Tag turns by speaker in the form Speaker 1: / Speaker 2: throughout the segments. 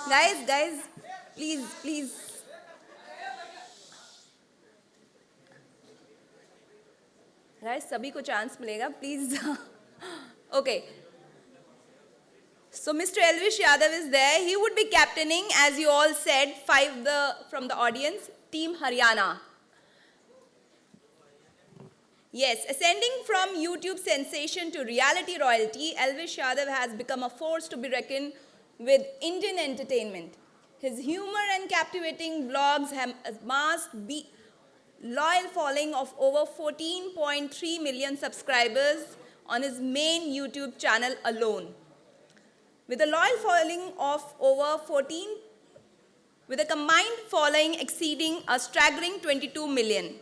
Speaker 1: Guys, please. Guys, सभी को chance मिलेगा, please. Okay. So Mr. Elvish Yadav is there. He would be captaining, as you all said, from the audience, Team Haryana. Yes, ascending from YouTube sensation to reality royalty, Elvish Yadav has become a force to be reckoned with Indian entertainment. His humor and captivating vlogs have amassed a loyal following of over 14.3 million subscribers on his main YouTube channel alone. With a loyal following of over 14, with a combined following exceeding a staggering 22 million.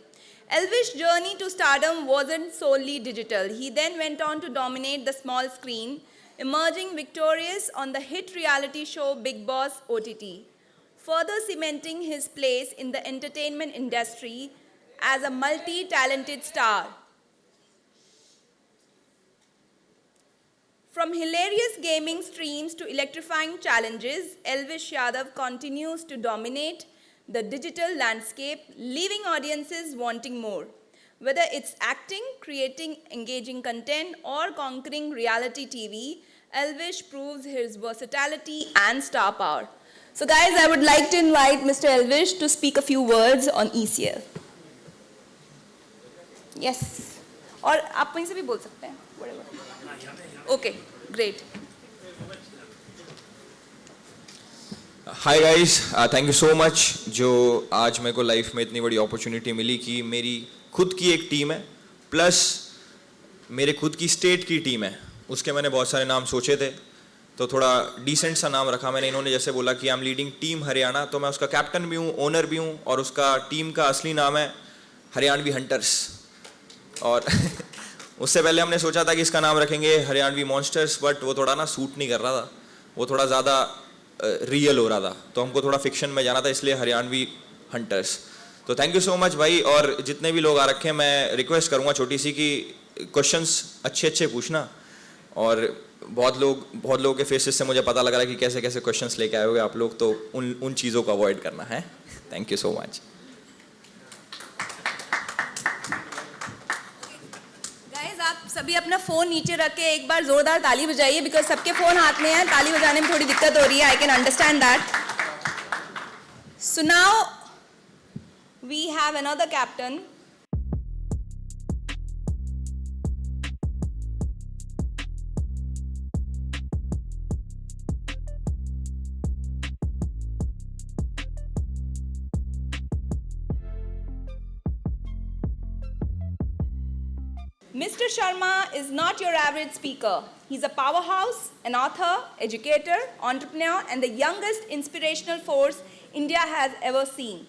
Speaker 1: Elvish's journey to stardom wasn't solely digital. He then went on to dominate the small screen, emerging victorious on the hit reality show Bigg Boss OTT, further cementing his place in the entertainment industry as a multi-talented star. From hilarious gaming streams to electrifying challenges, Elvish Yadav continues to dominate the digital landscape, leaving audiences wanting more. Whether it's acting, creating engaging content, or conquering reality TV, Elvish proves his versatility and star power. So guys, I would like to invite Mr. Elvish to speak a few words on ECL. Yes. और आप वहीं से भी बोल सकते हैं. Whatever. Okay, great.
Speaker 2: Hi guys, thank you so much जो आज मेरे को लाइफ में इतनी बड़ी अपॉर्चुनिटी मिली कि मेरी खुद की एक टीम है प्लस मेरे खुद की स्टेट की टीम है. उसके मैंने बहुत सारे नाम सोचे थे तो थोड़ा डिसेंट सा नाम रखा मैंने. इन्होंने जैसे बोला कि I am leading team Haryana, तो मैं उसका कैप्टन भी हूँ, ओनर भी हूँ, और उसका टीम का असली नाम है हरियाणवी हंटर्स. और उससे पहले हमने सोचा था कि इसका नाम रखेंगे हरियाणवी मॉन्स्टर्स, बट वो थोड़ा ना सूट नहीं कर रहा था, वो थोड़ा ज़्यादा रियल हो रहा था, तो हमको थोड़ा फिक्शन में जाना था, इसलिए हरियाणवी हंटर्स. तो थैंक यू सो मच भाई. और जितने भी लोग आ रखे हैं मैं रिक्वेस्ट करूंगा छोटी सी कि क्वेश्चंस अच्छे अच्छे पूछना. और बहुत लोगों के फेसेस से मुझे पता लग रहा है कि कैसे कैसे क्वेश्चंस लेके आए होगे आप लोग, तो उन चीज़ों को अवॉइड करना है. Thank you so much.
Speaker 1: आप सभी अपना फोन नीचे रख के एक बार जोरदार ताली बजाइए, बिकॉज सबके फोन हाथ में है, ताली बजाने में थोड़ी दिक्कत हो रही है. I can understand that. So now we have another captain. Mr. Sharma is not your average speaker. He's a powerhouse, an author, educator, entrepreneur, and the youngest inspirational force India has ever seen.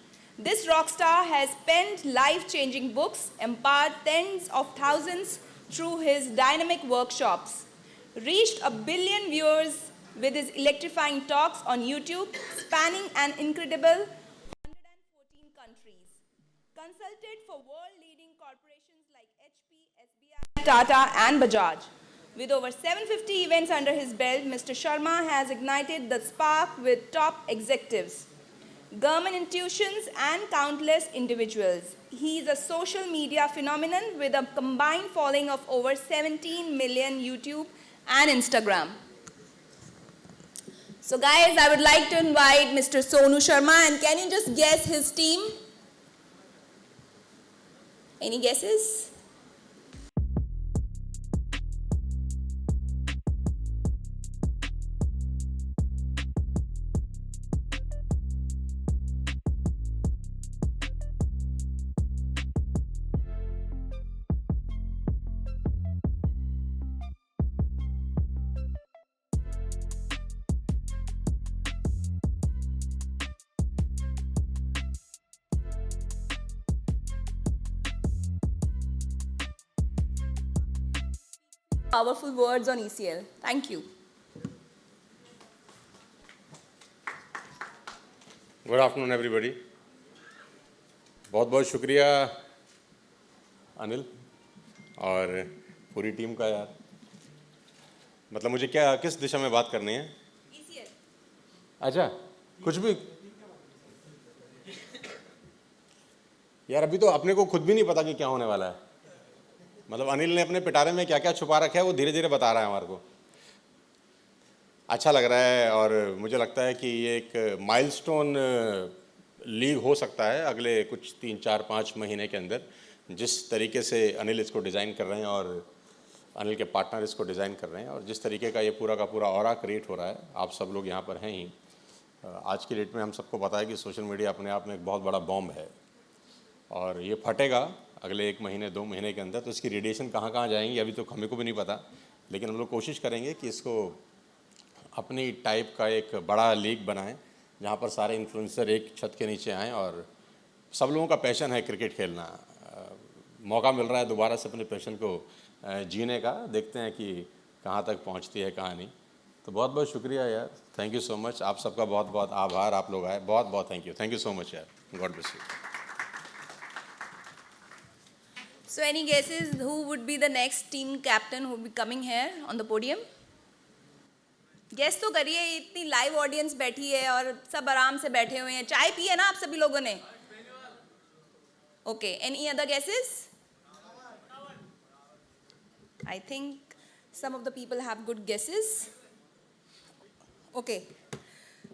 Speaker 1: This rock star has penned life-changing books, empowered tens of thousands through his dynamic workshops, reached 1 billion viewers with his electrifying talks on YouTube, spanning an incredible 114 countries, consulted for world-leading corporations like HP, SBI, Tata, and Bajaj. With over 750 events under his belt, Mr. Sharma has ignited the spark with top executives, government institutions, and countless individuals. He is a social media phenomenon with a combined following of over 17 million YouTube and Instagram. So guys, I would like to invite Mr. Sonu Sharma, and can you just guess his team? Any guesses? Powerful words on ECL. Thank you.
Speaker 3: Good afternoon everybody. बहुत बहुत शुक्रिया अनिल और पूरी team का यार. मतलब मुझे क्या किस दिशा में बात करनी है?
Speaker 1: ECL.
Speaker 3: अच्छा कुछ भी यार, अभी तो अपने को खुद भी नहीं पता कि क्या होने वाला है। मतलब अनिल ने अपने पिटारे में क्या क्या छुपा रखा है वो धीरे धीरे बता रहा है हमारे को। अच्छा लग रहा है और मुझे लगता है कि ये एक माइलस्टोन लीग हो सकता है अगले कुछ 3-4-5 महीने के अंदर। जिस तरीके से अनिल इसको डिज़ाइन कर रहे हैं और अनिल के पार्टनर इसको डिज़ाइन कर रहे हैं और जिस तरीके का ये पूरा का पूरा ऑरा क्रिएट हो रहा है, आप सब लोग यहाँ पर हैं ही। आज की डेट में हम सबको पता है कि सोशल मीडिया अपने आप में एक बहुत बड़ा बॉम्ब है और ये फटेगा अगले 1 महीने 2 महीने के अंदर। तो इसकी रेडिएशन कहाँ कहाँ जाएंगी अभी तो हमें को भी नहीं पता, लेकिन हम लोग कोशिश करेंगे कि इसको अपनी टाइप का एक बड़ा लीग बनाएं जहाँ पर सारे इन्फ्लुएंसर एक छत के नीचे आएँ और सब लोगों का पैशन है क्रिकेट खेलना। मौका मिल रहा है दोबारा से अपने पैशन को जीने का। देखते हैं कि कहाँ तक पहुँचती है कहानी। तो बहुत बहुत शुक्रिया यार, थैंक यू सो मच। आप सबका बहुत बहुत आभार, आप लोग आए, बहुत बहुत थैंक यू सो मच यार। God bless you.
Speaker 1: So any guesses who would be the next team captain who will be coming here on the podium? Guess तो करिए, इतनी लाइव ऑडियंस बैठी है और सब आराम से बैठे हुए हैं। चाय पी है ना आप सभी लोगों ने? Okay, any other guesses? I think some of the people have good guesses. Okay,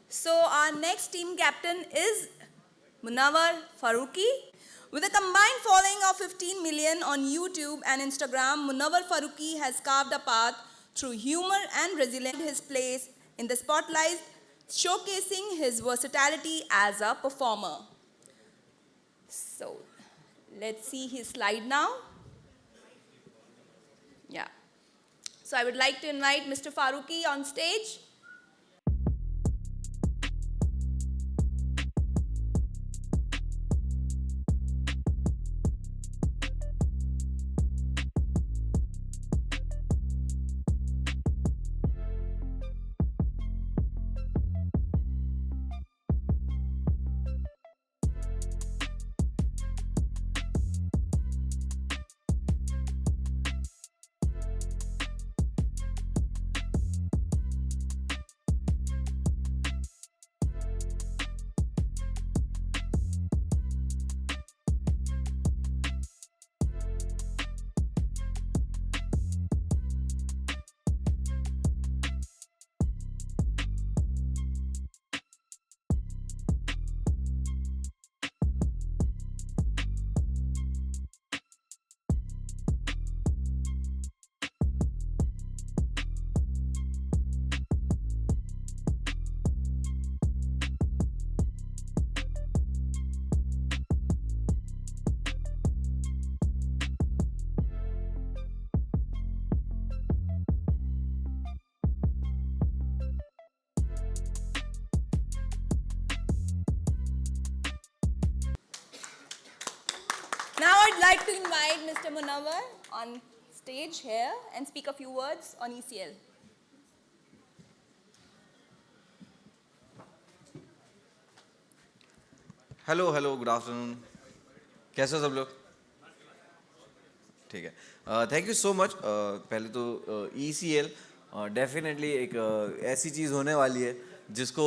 Speaker 1: so our next team captain is Munawar Faruqi. With a combined following of 15 million on YouTube and Instagram, Munawar Faruqi has carved a path through humor and resilience. His place in the spotlight, showcasing his versatility as a performer. So, let's see his slide now. Yeah. So, I would like to invite Mr. Faruqi on stage. Now I'd like to invite Mr. Munawar on stage here and speak a few words on ECL.
Speaker 4: Hello hello, good afternoon. कैसे हो सब लोग? ठीक है, thank you so much. पहले तो ECL definitely एक ऐसी चीज़ होने वाली है जिसको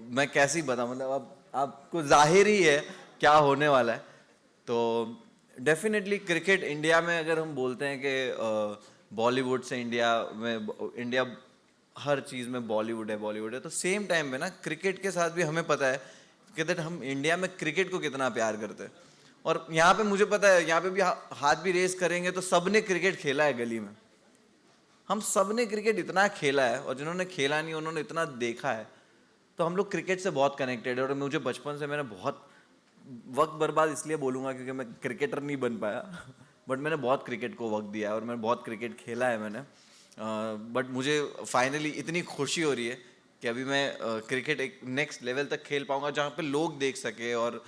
Speaker 4: मैं कैसे ही बताऊं, मतलब अब आपको जाहिर ही है क्या होने वाला है। तो डेफिनेटली क्रिकेट इंडिया में अगर हम बोलते हैं कि बॉलीवुड से इंडिया हर चीज़ में बॉलीवुड है, तो सेम टाइम में ना क्रिकेट के साथ भी हमें पता है कि दैट हम इंडिया में क्रिकेट को कितना प्यार करते हैं। और यहाँ पे मुझे पता है, यहाँ पे भी हाथ भी रेस करेंगे तो सब ने क्रिकेट खेला है गली में। हम सब ने क्रिकेट इतना खेला है और जिन्होंने खेला नहीं उन्होंने इतना देखा है। तो हम लोग क्रिकेट से बहुत कनेक्टेड है। और मुझे बचपन से मैंने बहुत वक्त बर्बाद इसलिए बोलूँगा क्योंकि मैं क्रिकेटर नहीं बन पाया बट मैंने बहुत क्रिकेट को वक्त दिया है और मैंने बहुत क्रिकेट खेला है मैंने। बट मुझे फाइनली इतनी खुशी हो रही है कि अभी मैं क्रिकेट एक नेक्स्ट लेवल तक खेल पाऊँगा जहाँ पे लोग देख सके। और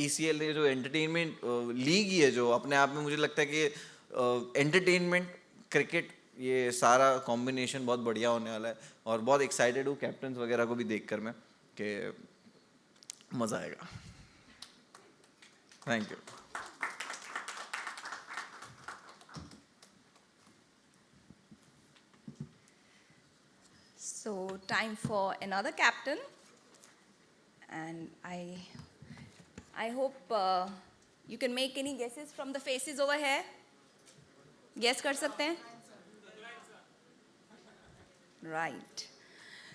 Speaker 4: ECL ने जो एंटरटेनमेंट लीग ही है, जो अपने आप में मुझे लगता है कि एंटरटेनमेंट क्रिकेट ये सारा कॉम्बिनेशन बहुत बढ़िया होने वाला है। और बहुत एक्साइटेड हूँ कैप्टन वगैरह को भी देखकर मैं कि मज़ा आएगा। Thank you.
Speaker 1: So, time for another captain. And I hope you can make any guesses from the faces over here. Guess कर सकते हैं? Right.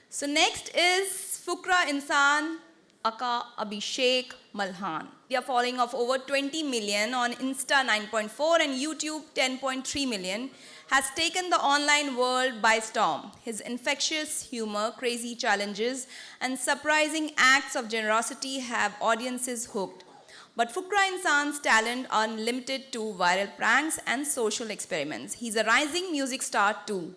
Speaker 1: So next is Fukra Insan Aka Abhishek Malhan. We are following of over 20 million on Insta 9.4 and YouTube 10.3 million, has taken the online world by storm. His infectious humor, crazy challenges, and surprising acts of generosity have audiences hooked. But Fukra Insan's talent are limited to viral pranks and social experiments. He's a rising music star too.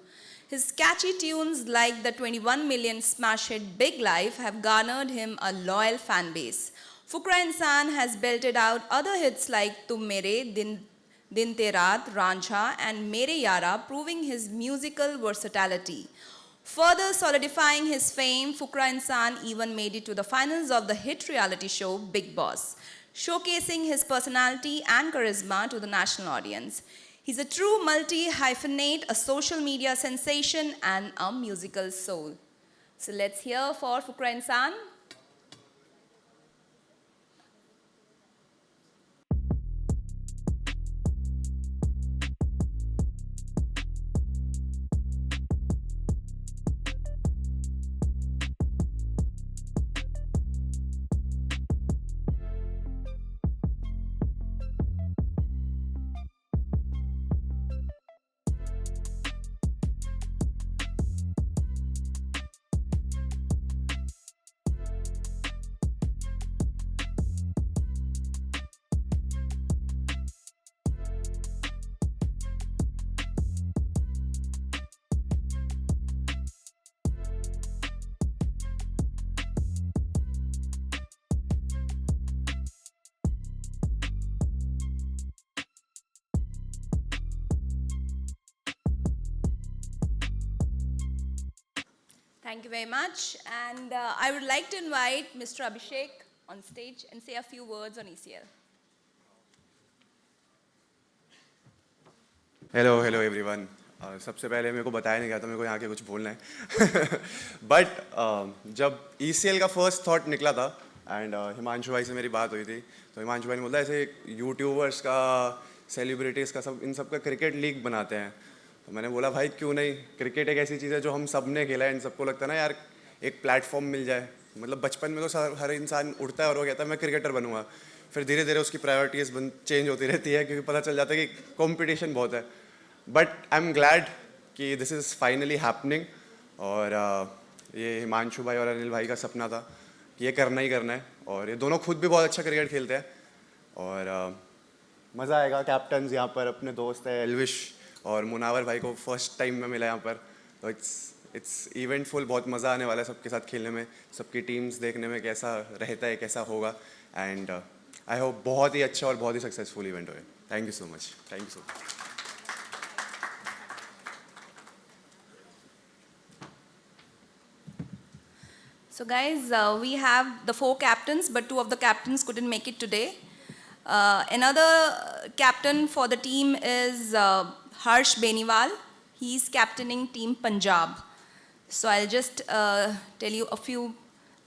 Speaker 1: His catchy tunes like the 21 million smash hit Big Life have garnered him a loyal fan base. Fukra Insan has belted out other hits like Tum Mere, Din Te Raat, Ranjha and Mere Yara, proving his musical versatility. Further solidifying his fame, Fukra Insan even made it to the finals of the hit reality show Bigg Boss, showcasing his personality and charisma to the national audience. He's a true multi-hyphenate, a social media sensation, and a musical soul. So let's hear for Fukra Insan. Thank you very much. And I would like to invite Mr. Abhishek on stage and say a few words on ECL.
Speaker 5: Hello everyone सबसे पहले मेरे को बताया नहीं गया था मेरे को यहाँ के कुछ बोलना है बट जब ECL का फर्स्ट थॉट निकला था एंड हिमांशु भाई से मेरी बात हुई थी तो हिमांशु भाई ने बोला ऐसे यूट्यूबर्स का सेलिब्रिटीज़ का सब इन सब का क्रिकेट लीग बनाते हैं तो मैंने बोला भाई क्यों नहीं क्रिकेट एक ऐसी चीज़ है जो हम सब ने खेला है इन सबको लगता है ना यार एक प्लेटफॉर्म मिल जाए मतलब बचपन में तो हर इंसान उठता है और वो कहता है मैं क्रिकेटर बनूंगा फिर धीरे धीरे उसकी प्रायोरिटीज़ चेंज होती रहती है क्योंकि पता चल जाता है कि कॉम्पिटिशन बहुत है बट आई एम ग्लैड कि दिस इज़ फाइनली हैपनिंग और ये हिमांशु भाई और अनिल भाई का सपना था कि ये करना ही करना है और ये दोनों खुद भी बहुत अच्छा क्रिकेट खेलते हैं और मज़ा आएगा कैप्टन्स यहाँ पर अपने दोस्त है एल्विश और मुनावर भाई को फर्स्ट टाइम में मिला यहाँ पर तो इट्स इवेंटफुल बहुत मज़ा आने वाला है सबके साथ खेलने में सबकी टीम्स देखने में कैसा रहता है कैसा होगा एंड आई होप बहुत ही अच्छा और बहुत ही सक्सेसफुल इवेंट होए thank you so much thank you so much
Speaker 1: So guys, we have the 4 captains, but 2 of the captains couldn't make it today. Another captain for the team is Harsh Beniwal. He's captaining Team Punjab. So I'll just tell you a few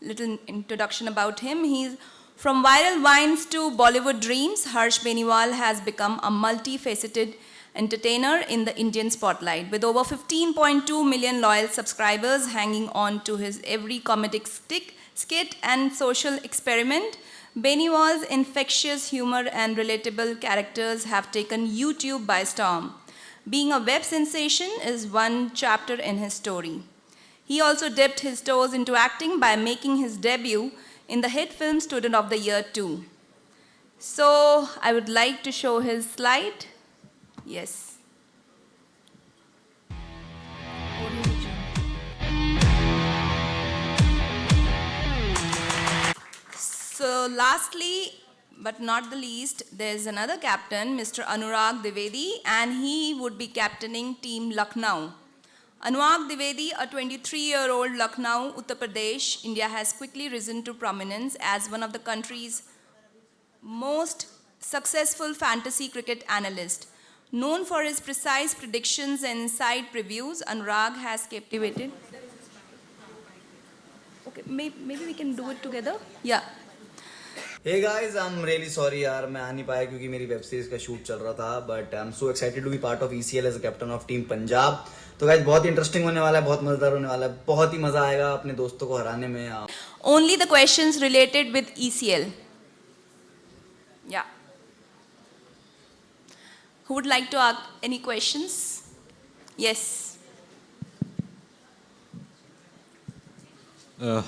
Speaker 1: little introduction about him. He's from viral vines to Bollywood dreams. Harsh Beniwal has become a multifaceted entertainer in the Indian spotlight. With over 15.2 million loyal subscribers hanging on to his every comedic skit and social experiment, Beniwal's infectious humor and relatable characters have taken YouTube by storm. Being a web sensation is one chapter in his story. He also dipped his toes into acting by making his debut in the hit film Student of the Year 2. So I would like to show his slide. Yes. So lastly, but not the least, there's another captain, Mr. Anurag Dwivedi, and he would be captaining Team Lucknow. Anurag Dwivedi, a 23-year-old Lucknow, Uttar Pradesh, India has quickly risen to prominence as one of the country's most successful fantasy cricket analysts. Known for his precise predictions and inside previews, Anurag has captivated. Okay. maybe we can do it together. Yeah.
Speaker 6: Hey guys, I'm really sorry यार मैं आ नहीं पाया क्योंकि मेरी web series का shoot चल रहा था, but I am so excited to be part of ECL as a captain of team Punjab. तो गाइस बहुत इंटरेस्टिंग होने वाला है, बहुत मजेदार होने वाला है, बहुत ही मजा आएगा अपने दोस्तों को हराने में.
Speaker 1: Only the questions related with ECL. Yeah. Who would like to ask any questions? Yes.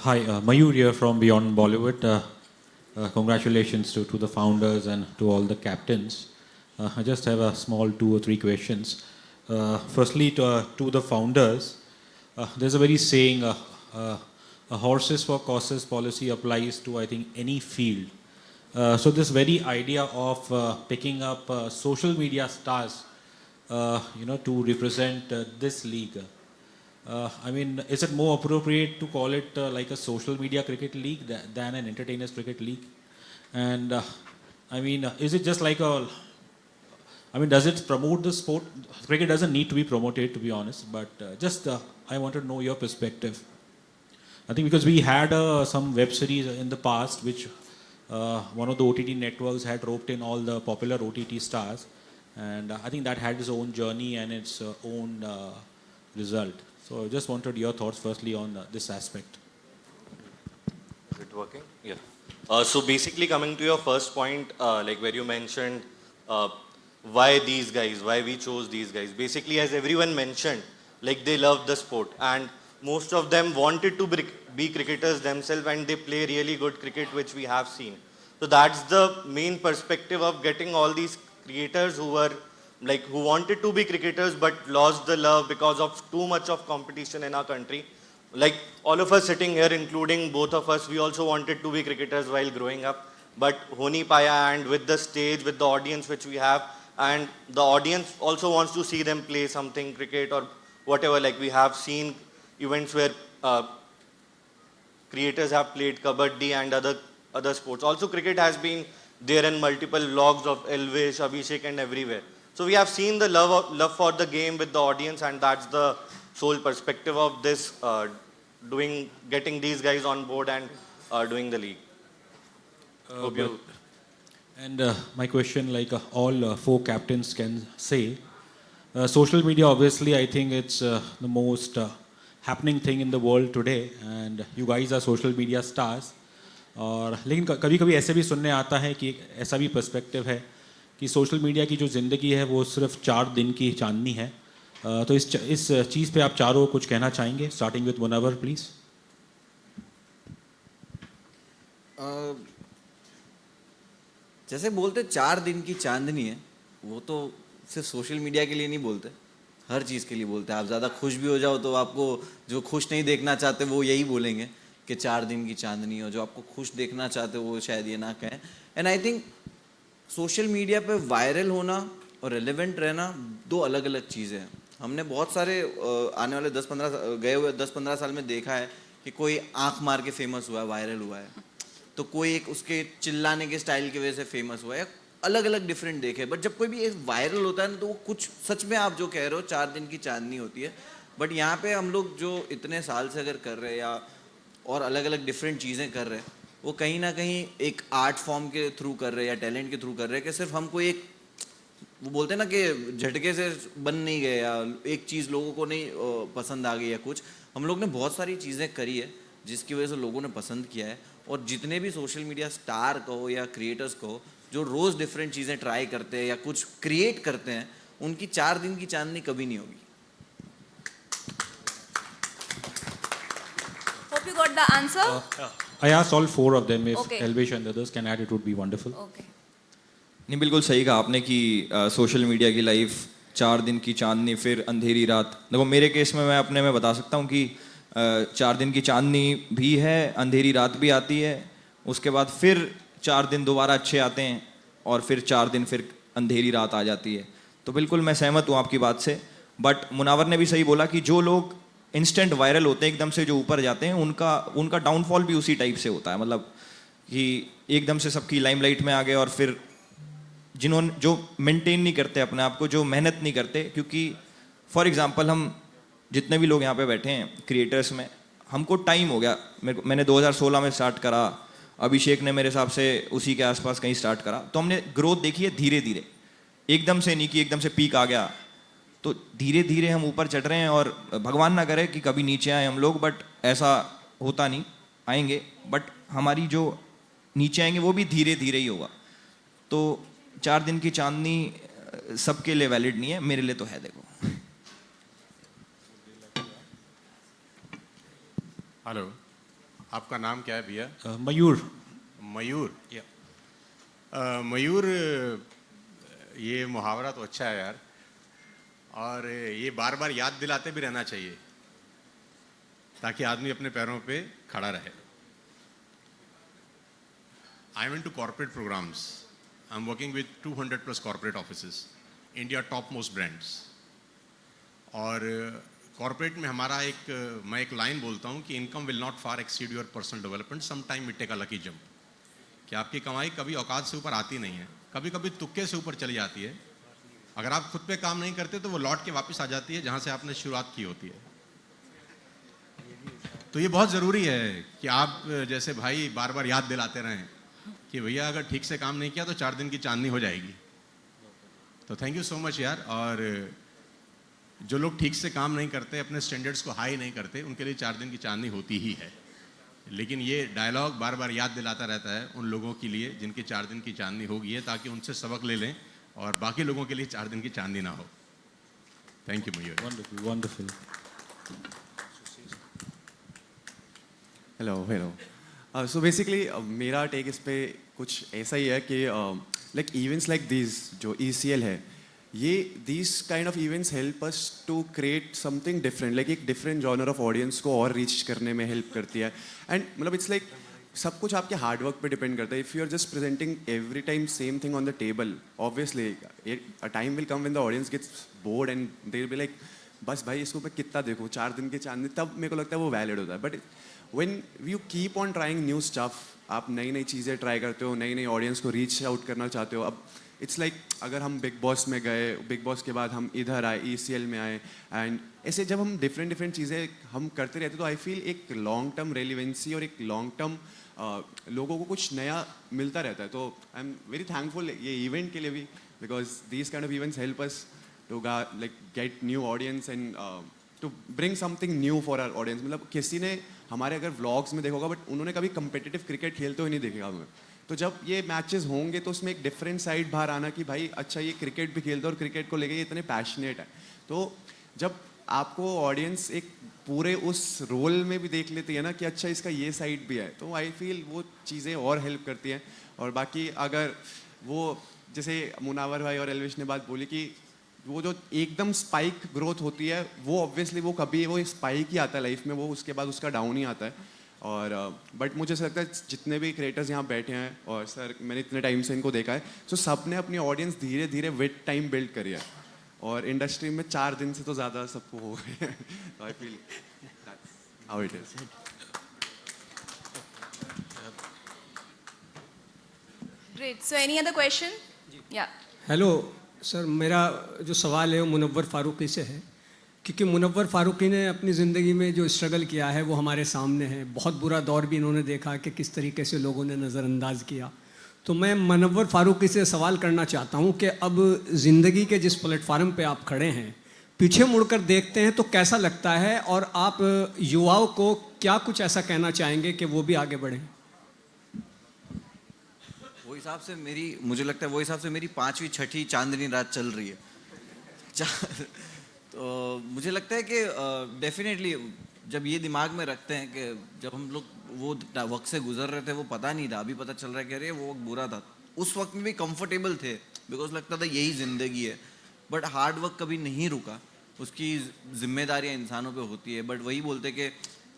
Speaker 7: Hi, Mayur here from Beyond Bollywood. Congratulations to the founders and to all the captains. I just have a small 2 or 3 questions. Firstly, to the founders, there's a very saying, a horses for courses policy applies to, I think, any field. So this very idea of picking up social media stars, to represent this league. I mean, is it more appropriate to call it like a social media cricket league than an entertainers cricket league? And I mean, is it just like does it promote the sport? Cricket doesn't need to be promoted, to be honest, but I want to know your perspective. I think because we had some web series in the past, which one of the OTT networks had roped in all the popular OTT stars, and I think that had its own journey and its own result. So I just wanted your thoughts firstly on this aspect.
Speaker 8: Is it working? Yeah. So basically coming to your first point, like where you mentioned why these guys, why we chose these guys. Basically, as everyone mentioned, like they love the sport and most of them wanted to be cricketers themselves and they play really good cricket, which we have seen. So that's the main perspective of getting all these creators who wanted to be cricketers but lost the love because of too much of competition in our country. Like all of us sitting here, including both of us, we also wanted to be cricketers while growing up. But Honi Paya, and with the stage, with the audience which we have, and the audience also wants to see them play something, cricket or whatever. Like we have seen events where creators have played kabaddi and other sports. Also cricket has been there in multiple vlogs of Elvish, Abhishek and everywhere. So we have seen the love for the game with the audience, and that's the sole perspective of this getting these guys on board and doing the league.
Speaker 7: And my question, like all 4 captains can say, social media obviously I think it's the most happening thing in the world today, and you guys are social media stars. और लेकिन कभी-कभी ऐसे भी सुनने आता है कि ऐसा भी पर्सपेक्टिव है कि सोशल मीडिया की जो ज़िंदगी है वो सिर्फ 4 दिन की चांदनी है. तो इस चीज़ पे आप चारों कुछ कहना चाहेंगे, स्टार्टिंग विद मुनव्वर प्लीज़.
Speaker 6: जैसे बोलते 4 दिन की चांदनी है, वो तो सिर्फ सोशल मीडिया के लिए नहीं बोलते, हर चीज़ के लिए बोलते हैं. आप ज़्यादा खुश भी हो जाओ तो आपको जो खुश नहीं देखना चाहते वो यही बोलेंगे कि 4 दिन की चांदनी हो. जो आपको खुश देखना चाहते वो शायद ये ना कहें. And I think social media पे वायरल होना और रेलेवेंट रहना 2 अलग अलग चीज़ें हैं. हमने बहुत सारे आने वाले 10-15 साल में देखा है कि कोई आंख मार के फेमस हुआ है, वायरल हुआ है, तो कोई एक उसके चिल्लाने के स्टाइल की वजह से फेमस हुआ है. अलग अलग डिफरेंट देखे, बट जब कोई भी एक वायरल होता है ना तो वो कुछ सच में आप जो कह रहे हो 4 दिन की चांदनी होती है. बट यहाँ पे हम लोग जो इतने साल से अगर कर रहे हैं या और अलग अलग डिफरेंट चीज़ें कर रहे हैं, वो कहीं ना कहीं एक आर्ट फॉर्म के थ्रू कर रहे हैं या टैलेंट के थ्रू कर रहे हैं कि सिर्फ हमको एक वो बोलते हैं ना कि झटके से बन नहीं गए या एक चीज़ लोगों को नहीं पसंद आ गई या कुछ. हम लोग ने बहुत सारी चीज़ें करी है जिसकी वजह से लोगों ने पसंद किया है. और जितने भी सोशल मीडिया स्टार कहो या क्रिएटर्स कहो जो रोज़ डिफरेंट चीज़ें ट्राई करते हैं या कुछ क्रिएट करते हैं, उनकी 4 दिन की चांदनी कभी नहीं होगी.
Speaker 1: Hope you got the answer.
Speaker 7: I asked all 4 of them. If
Speaker 1: Okay.
Speaker 7: Elvish and others can add, it would be wonderful.
Speaker 1: Okay.
Speaker 2: नहीं, बिल्कुल सही कहा आपने कि सोशल मीडिया की लाइफ 4 दिन की चांदनी फिर अंधेरी रात. देखो मेरे केस में मैं अपने में बता सकता हूँ कि 4 दिन की चांदनी भी है, अंधेरी रात भी आती है, उसके बाद फिर 4 दिन दोबारा अच्छे आते हैं और फिर 4 दिन फिर अंधेरी रात आ जाती है. तो बिल्कुल मैं सहमत हूँ आपकी बात से. बट मुनावर ने भी सही बोला कि जो लोग इंस्टेंट वायरल होते हैं, एकदम से जो ऊपर जाते हैं, उनका डाउनफॉल भी उसी टाइप से होता है. मतलब कि एकदम से सबकी लाइमलाइट में आ गए और फिर जो मेंटेन नहीं करते अपने आप को, जो मेहनत नहीं करते. क्योंकि फॉर एग्जांपल हम जितने भी लोग यहाँ पे बैठे हैं क्रिएटर्स में, हमको टाइम हो गया, मैंने 2016 में स्टार्ट करा, अभिषेक ने मेरे हिसाब से उसी के आसपास कहीं स्टार्ट करा, तो हमने ग्रोथ देखी है धीरे धीरे, एकदम से नहीं कि एकदम से पीक आ गया, तो धीरे धीरे हम ऊपर चढ़ रहे हैं और भगवान ना करे कि कभी नीचे आए हम लोग, बट ऐसा होता नहीं, आएंगे, बट हमारी जो नीचे आएंगे वो भी धीरे धीरे ही होगा। तो 4 दिन की चांदनी सबके लिए वैलिड नहीं है, मेरे लिए तो है। देखो,
Speaker 3: हेलो, आपका नाम क्या है भैया?
Speaker 7: मयूर।
Speaker 3: मयूर। मयूर, ये मुहावरा तो अच्छा है यार, और ये बार बार याद दिलाते भी रहना चाहिए ताकि आदमी अपने पैरों पे खड़ा रहे। I am into corporate programmes, I am working with 200+ corporate offices, India top most brands. और कॉर्पोरेट में हमारा मैं एक लाइन बोलता हूँ कि income will not far exceed your personal development, some time it take a lucky jump. कि आपकी कमाई कभी औकात से ऊपर आती नहीं है, कभी कभी तुक्के से ऊपर चली जाती है। अगर आप खुद पे काम नहीं करते तो वो लौट के वापस आ जाती है जहाँ से आपने शुरुआत की होती है। तो ये बहुत ज़रूरी है कि आप जैसे भाई बार बार याद दिलाते रहें कि भैया अगर ठीक से काम नहीं किया तो 4 दिन की चांदनी हो जाएगी। तो थैंक यू सो मच यार। और जो लोग ठीक से काम नहीं करते, अपने स्टैंडर्ड्स को हाई नहीं करते, उनके लिए 4 दिन की चांदनी होती ही है। लेकिन ये डायलॉग बार बार याद दिलाता रहता है उन लोगों के लिए जिनकी 4 दिन की चांदनी हो गई है, ताकि उनसे सबक ले लें और बाकी लोगों के लिए 4 दिन की चांदनी ना हो। Thank you Mayur.
Speaker 7: Wonderful, wonderful.
Speaker 5: Hello hello. So basically मेरा टेक इस पे कुछ ऐसा ही है कि लाइक इवेंट्स लाइक दिस जो ECL है, ये this kind of events help us to create something different, like एक डिफरेंट जॉनर ऑफ ऑडियंस को और रीच करने में हेल्प करती है। एंड मतलब इट्स लाइक सब कुछ आपके हार्डवर्क पे डिपेंड करता है। If you are just presenting every time same thing on the table, obviously a time will come when the audience gets bored and they will be like बस भाई इसको मैं कितना देखूँ, 4 दिन की चांदनी, तब मेरे को लगता है वो वैलिड होता है। But when you keep on trying new stuff, आप नई नई चीज़ें ट्राई करते हो, नई नई ऑडियंस को रीच आउट करना चाहते हो। अब इट्स लाइक अगर हम बिग बॉस में गए, बिग बॉस के बाद हम इधर आए, ECL में आए, एंड ऐसे जब हम डिफरेंट चीज़ें हम करते रहते तो आई फील एक लॉन्ग टर्म रेलिवेंसी और एक लॉन्ग टर्म लोगों को कुछ नया मिलता रहता है। तो आई एम वेरी थैंकफुल ये इवेंट के लिए भी, because these kind of events help us to like get new audience and to bring something new for our audience. मतलब किसी ने हमारे अगर व्लॉग्स में देखा होगा, बट उन्होंने कभी कंपेटिटिव क्रिकेट खेलते हुए नहीं देखेगा हमें। तो जब ये मैचेस होंगे तो उसमें एक डिफरेंट साइड बाहर आना कि भाई अच्छा ये क्रिकेट भी खेलते हैं और क्रिकेट को लेके ये इतने पैशनेट है। तो जब आपको ऑडियंस एक पूरे उस रोल में भी देख लेती है ना कि अच्छा इसका ये साइड भी है, तो आई फील वो चीज़ें और हेल्प करती हैं। और बाकी अगर वो जैसे मुनावर भाई और एलविश ने बात बोली कि वो जो एकदम स्पाइक ग्रोथ होती है, वो ऑब्वियसली वो कभी वो स्पाइक ही आता है लाइफ में, वो उसके बाद उसका डाउन ही आता है। और बट मुझे ऐसा लगता है जितने भी क्रिएटर्स यहाँ बैठे हैं, और सर मैंने इतने टाइम से इनको देखा है, तो सब ने अपनी ऑडियंस धीरे धीरे विद टाइम बिल्ड करी है। और इंडस्ट्री में 4 दिन से तो ज़्यादा सबको हो गए हैं। तो I feel how it is.
Speaker 1: Great. So any other question? Yeah.
Speaker 9: Hello sir, मेरा जो सवाल है वो मुनव्वर फारूकी से है, क्योंकि मुनव्वर फारूकी ने अपनी ज़िंदगी में जो स्ट्रगल किया है वो हमारे सामने है। बहुत बुरा दौर भी इन्होंने देखा कि किस तरीके से लोगों ने नज़रअंदाज किया। तो मैं मुनव्वर फारूकी से सवाल करना चाहता हूँ कि अब ज़िंदगी के जिस प्लेटफार्म पे आप खड़े हैं, पीछे मुड़कर देखते हैं तो कैसा लगता है, और आप युवाओं को क्या कुछ ऐसा कहना चाहेंगे कि वो भी आगे बढ़ें?
Speaker 6: वो हिसाब से मुझे लगता है वो हिसाब से मेरी 5वीं 6ठी चांदनी रात चल रही है। तो मुझे लगता है कि डेफिनेटली जब ये दिमाग में रखते हैं कि जब हम लोग वो वक्त से गुजर रहे थे वो पता नहीं था, अभी पता चल रहा है कि अरे वो वक्त बुरा था। उस वक्त में भी कंफर्टेबल थे बिकॉज लगता था यही ज़िंदगी है, बट हार्ड वर्क कभी नहीं रुका। उसकी जिम्मेदारियाँ इंसानों पे होती है, बट वही बोलते कि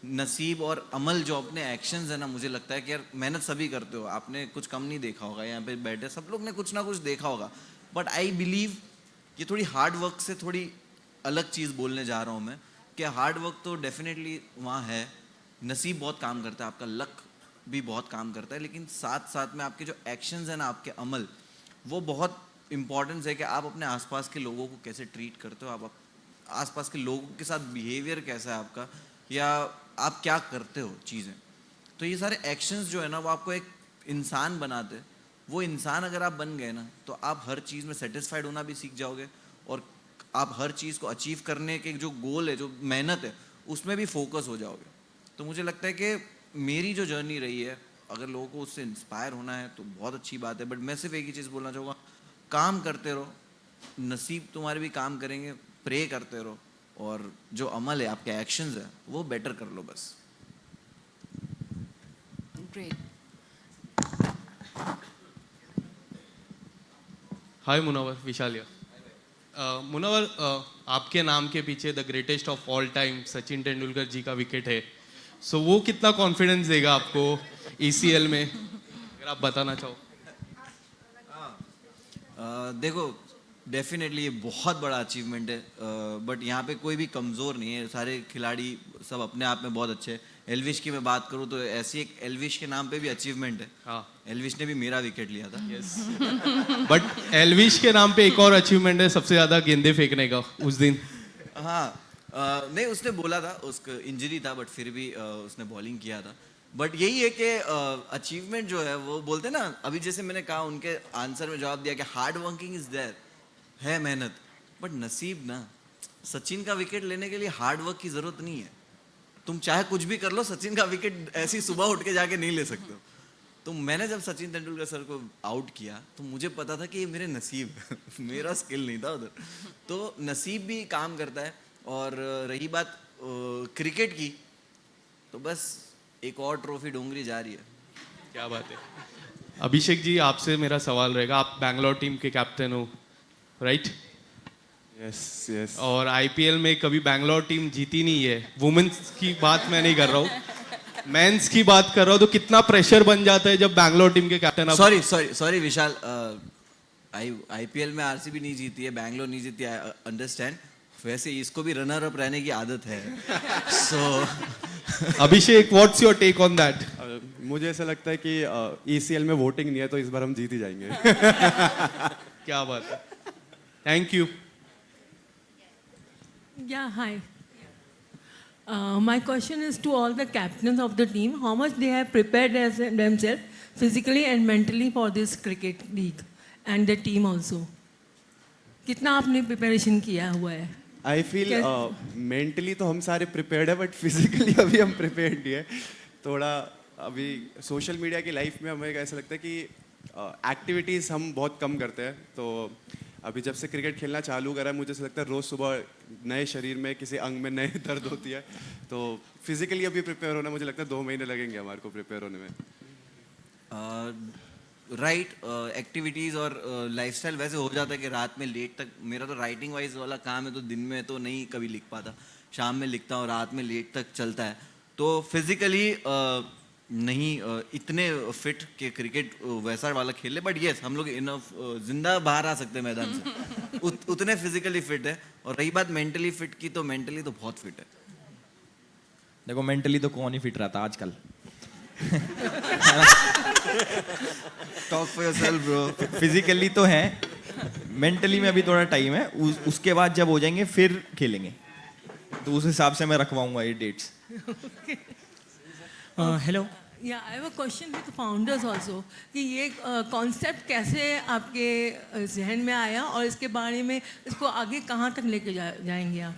Speaker 6: नसीब और अमल जो अपने एक्शंस है ना, मुझे लगता है कि यार मेहनत सभी करते हो, आपने कुछ कम नहीं देखा होगा, यहाँ पे बैठे सब लोग ने कुछ ना कुछ देखा होगा। बट आई बिलीव ये थोड़ी हार्ड वर्क से थोड़ी अलग चीज़ बोलने जा रहा हूँ मैं, कि हार्ड वर्क तो डेफिनेटली वहाँ है, नसीब बहुत काम करता है, आपका लक भी बहुत काम करता है, लेकिन साथ साथ में आपके जो एक्शंस हैं ना, आपके अमल, वो बहुत इंपॉर्टेंस है कि आप अपने आसपास के लोगों को कैसे ट्रीट करते हो, आप आसपास के लोगों के साथ बिहेवियर कैसा है आपका, या आप क्या करते हो चीज़ें। तो ये सारे एक्शंस जो है ना वो आपको एक इंसान बनाते हैं। वो इंसान अगर आप बन गए ना तो आप हर चीज़ में सेटिस्फाइड होना भी सीख जाओगे और आप हर चीज़ को अचीव करने के जो गोल है, जो मेहनत है, उसमें भी फोकस हो जाओगे। तो मुझे लगता है कि मेरी जो जर्नी रही है, अगर लोगों को उससे इंस्पायर होना है तो बहुत अच्छी बात है। बट मैं सिर्फ एक ही चीज़ बोलना चाहूँगा, काम करते रहो, नसीब तुम्हारे भी काम करेंगे, प्रे करते रहो और जो अमल है, आपके एक्शंस है, वो बेटर कर लो बस।
Speaker 1: Great.
Speaker 10: हाय मुनव्वर, विशाल या मुनव्वर, आपके नाम के पीछे the greatest of all time Sachin Tendulkar ji का विकेट है। सो वो कितना कॉन्फिडेंस देगा आपको ECL में, अगर आप बताना चाहो।
Speaker 6: देखो, डेफिनेटली ये बहुत बड़ा अचीवमेंट है, बट यहाँ पे कोई भी कमज़ोर नहीं है, सारे खिलाड़ी सब अपने आप में बहुत अच्छे हैं। एल्विश की मैं बात करूँ तो ऐसी एक एल्विश के नाम पे भी अचीवमेंट है।
Speaker 10: हाँ,
Speaker 6: एल्विश ने भी मेरा विकेट लिया था।
Speaker 10: यस। बट एल्विश के नाम पे एक और अचीवमेंट है, सबसे ज़्यादा गेंदे फेंकने का उस दिन।
Speaker 6: हाँ, नहीं, उसने बोला था, उसका इंजरी था, बट फिर भी उसने बॉलिंग किया था। बट यही है कि अचीवमेंट जो है वो बोलते हैं ना, अभी जैसे मैंने कहा उनके आंसर में जवाब दिया कि हार्ड वर्किंग इज देयर, है मेहनत, बट नसीब ना। सचिन का विकेट लेने के लिए हार्ड वर्क की ज़रूरत नहीं है। तुम चाहे कुछ भी कर लो, सचिन का विकेट ऐसी सुबह उठ के जाके नहीं ले सकते हो। तो मैंने जब सचिन तेंदुलकर सर को आउट किया तो मुझे पता था कि ये मेरे नसीब मेरा स्किल नहीं था उधर। तो नसीब भी काम करता है। और रही बात क्रिकेट की, तो बस एक और ट्रॉफी डोंगरी जा रही है।
Speaker 10: क्या बात है। अभिषेक जी, आपसे मेरा सवाल रहेगा, आप बैंगलोर टीम के कैप्टन हो, राइट?
Speaker 5: Yes yes.
Speaker 10: और IPL में कभी बैंगलोर टीम जीती नहीं है। वुमेन्स की बात मैं नहीं कर रहा हूँ, मेंस की बात कर रहा हूँ। तो कितना प्रेशर बन जाता है जब बैंगलोर टीम के कैप्टन आप।
Speaker 6: सॉरी विशाल, IPL में RCB नहीं जीती है, बैंगलोर नहीं जीती है, अंडरस्टैंड। वैसे इसको भी रनर अप रहने की आदत है। So
Speaker 10: Abhishek, what's your take on that?
Speaker 5: मुझे ऐसा लगता है कि ECL में वोटिंग नहीं है तो इस बार हम जीत ही जाएंगे।
Speaker 10: क्या बात है, thank you.
Speaker 11: Yeah, hi. My question is to all the captains of the team. How much they have prepared themselves physically and mentally for this cricket league and the team also? कितना आपने preparation किया हुआ है?
Speaker 5: I feel mentally तो हम सारे prepared है, but physically अभी हम प्रिपेयर्ड नहीं है। थोड़ा अभी सोशल मीडिया की लाइफ में हमें ऐसा लगता है कि एक्टिविटीज़ हम बहुत कम करते हैं। तो अभी जब से क्रिकेट खेलना चालू करा है, मुझे ऐसा लगता है रोज़ सुबह नए शरीर में किसी अंग में नए दर्द होती है। तो फिजिकली अभी प्रिपेयर होना, मुझे लगता है 2 महीने लगेंगे हमारे को प्रिपेयर होने में।
Speaker 6: राइट, एक्टिविटीज़ और लाइफस्टाइल वैसे हो जाता है कि रात में लेट तक, मेरा तो राइटिंग वाइज वाला काम है, तो दिन में तो नहीं कभी लिख पाता, शाम में लिखता हूँ, रात में लेट तक चलता है। तो फिजिकली नहीं इतने फिट के क्रिकेट वैसा वाला खेल ले, बट येस हम लोग इनफ जिंदा बाहर आ सकते हैं मैदान से। उतने फिजिकली फिट है। और रही बात मेंटली फिट की, तो मेंटली तो बहुत फिट है।
Speaker 2: देखो, मेंटली तो कौन ही फिट रहता आजकल।
Speaker 6: Talk for yourself bro.
Speaker 2: Physically तो है, मेंटली में अभी थोड़ा टाइम है। उसके बाद जब हो जाएंगे फिर खेलेंगे, तो उस हिसाब से मैं रखवाऊंगा ये डेट्स।
Speaker 11: हेलो। या I have a question with founders also कि ये कॉन्सेप्ट कैसे आपके जहन में आया और इसके बारे में इसको आगे कहाँ तक लेके जाएंगे आप?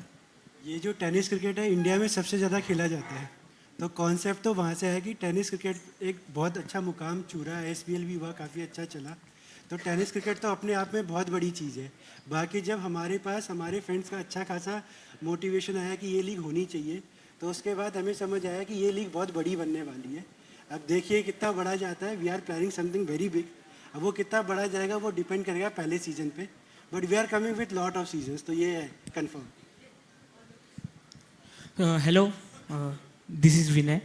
Speaker 12: ये जो टेनिस क्रिकेट है इंडिया में सबसे ज़्यादा खेला जाता है, तो कॉन्सेप्ट तो वहाँ से है कि टेनिस क्रिकेट एक बहुत अच्छा मुकाम छूरा है। SBL भी हुआ, काफ़ी अच्छा चला। तो टेनिस क्रिकेट तो अपने आप में बहुत बड़ी चीज़ है। बाकी जब हमारे पास हमारे फ्रेंड्स का अच्छा खासा मोटिवेशन आया कि ये लीग होनी चाहिए, तो उसके बाद हमें समझ आया कि ये लीग बहुत बड़ी बनने वाली है। अब देखिए कितना बड़ा जाता है। We are planning something very big. अब वो कितना बड़ा जाएगा वो डिपेंड करेगा पहले सीजन पे, but we are coming with lot of seasons, तो ये है confirm.
Speaker 13: Hello, this is Vinay.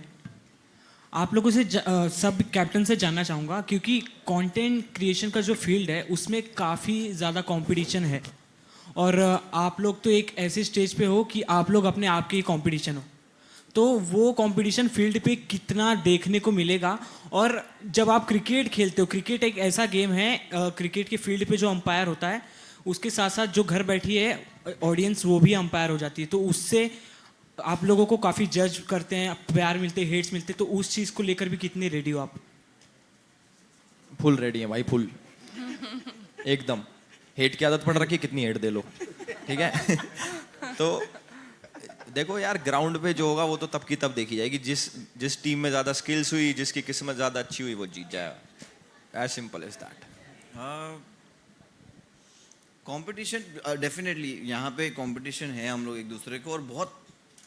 Speaker 13: आप लोगों से सब कैप्टन से जानना चाहूँगा, क्योंकि कंटेंट क्रिएशन का जो फील्ड है उसमें काफ़ी ज़्यादा कंपटीशन है, और आप लोग तो एक ऐसे स्टेज पे हो कि आप लोग अपने आप के ही कंपटीशन हो। तो वो कंपटीशन फील्ड पे कितना देखने को मिलेगा? और जब आप क्रिकेट खेलते हो, क्रिकेट एक ऐसा गेम है, क्रिकेट के फील्ड पे जो अंपायर होता है उसके साथ साथ जो घर बैठी है ऑडियंस वो भी अंपायर हो जाती है, तो उससे आप लोगों को काफ़ी जज करते हैं, प्यार मिलते, हेट्स मिलते, तो उस चीज़ को लेकर भी कितने रेडी हो आप?
Speaker 2: फुल रेडी है भाई, फुल एकदम। हेट की आदत पड़ रखी है, कितनी हेट दे लो, ठीक है। तो देखो यार, ग्राउंड पे जो होगा वो तो तब की तब देखी जाएगी। जिस टीम में ज़्यादा स्किल्स हुई, जिसकी किस्मत ज़्यादा अच्छी हुई, वो जीत जाएगा। As simple as that.
Speaker 6: Competition definitely यहाँ पे कंपटीशन है हम लोग एक दूसरे को, और बहुत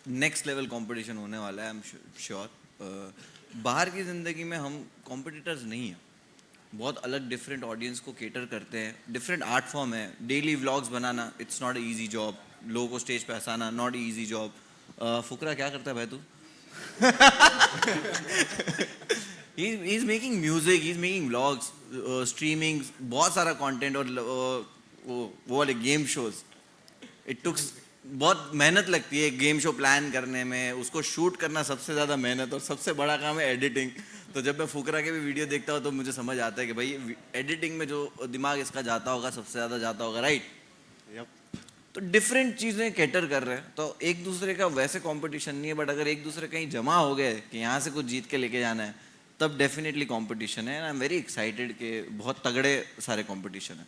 Speaker 6: नेक्स्ट लेवल कंपटीशन होने वाला है, आई एम श्योर। बाहर की ज़िंदगी में हम कॉम्पिटिटर्स नहीं हैं, बहुत अलग डिफरेंट ऑडियंस को केटर करते हैं, डिफरेंट आर्ट फॉर्म है। Daily vlogs banana, it's not a easy job. लोगों को स्टेज पे हंसाना, नॉट ईजी जॉब। फुकरा क्या करता है भाई तू? he is making music, he is making vlogs, streaming, बहुत सारा कंटेंट, और वो वाले गेम शोज, इट टुक्स बहुत मेहनत लगती है गेम शो प्लान करने में, उसको शूट करना सबसे ज़्यादा मेहनत, और सबसे बड़ा काम है एडिटिंग। तो जब मैं फुकरा के भी वीडियो देखता हूँ तो मुझे समझ आता है कि भाई एडिटिंग में जो दिमाग इसका जाता होगा सबसे ज़्यादा जाता होगा, राइट? तो डिफरेंट चीज़ें कैटर कर रहे हैं, तो एक दूसरे का वैसे कंपटीशन नहीं है, बट अगर एक दूसरे कहीं जमा हो गए कि यहाँ से कुछ जीत के लेके जाना है, तब डेफिनेटली कंपटीशन है। And I am very excited कि बहुत तगड़े सारे कंपटीशन है।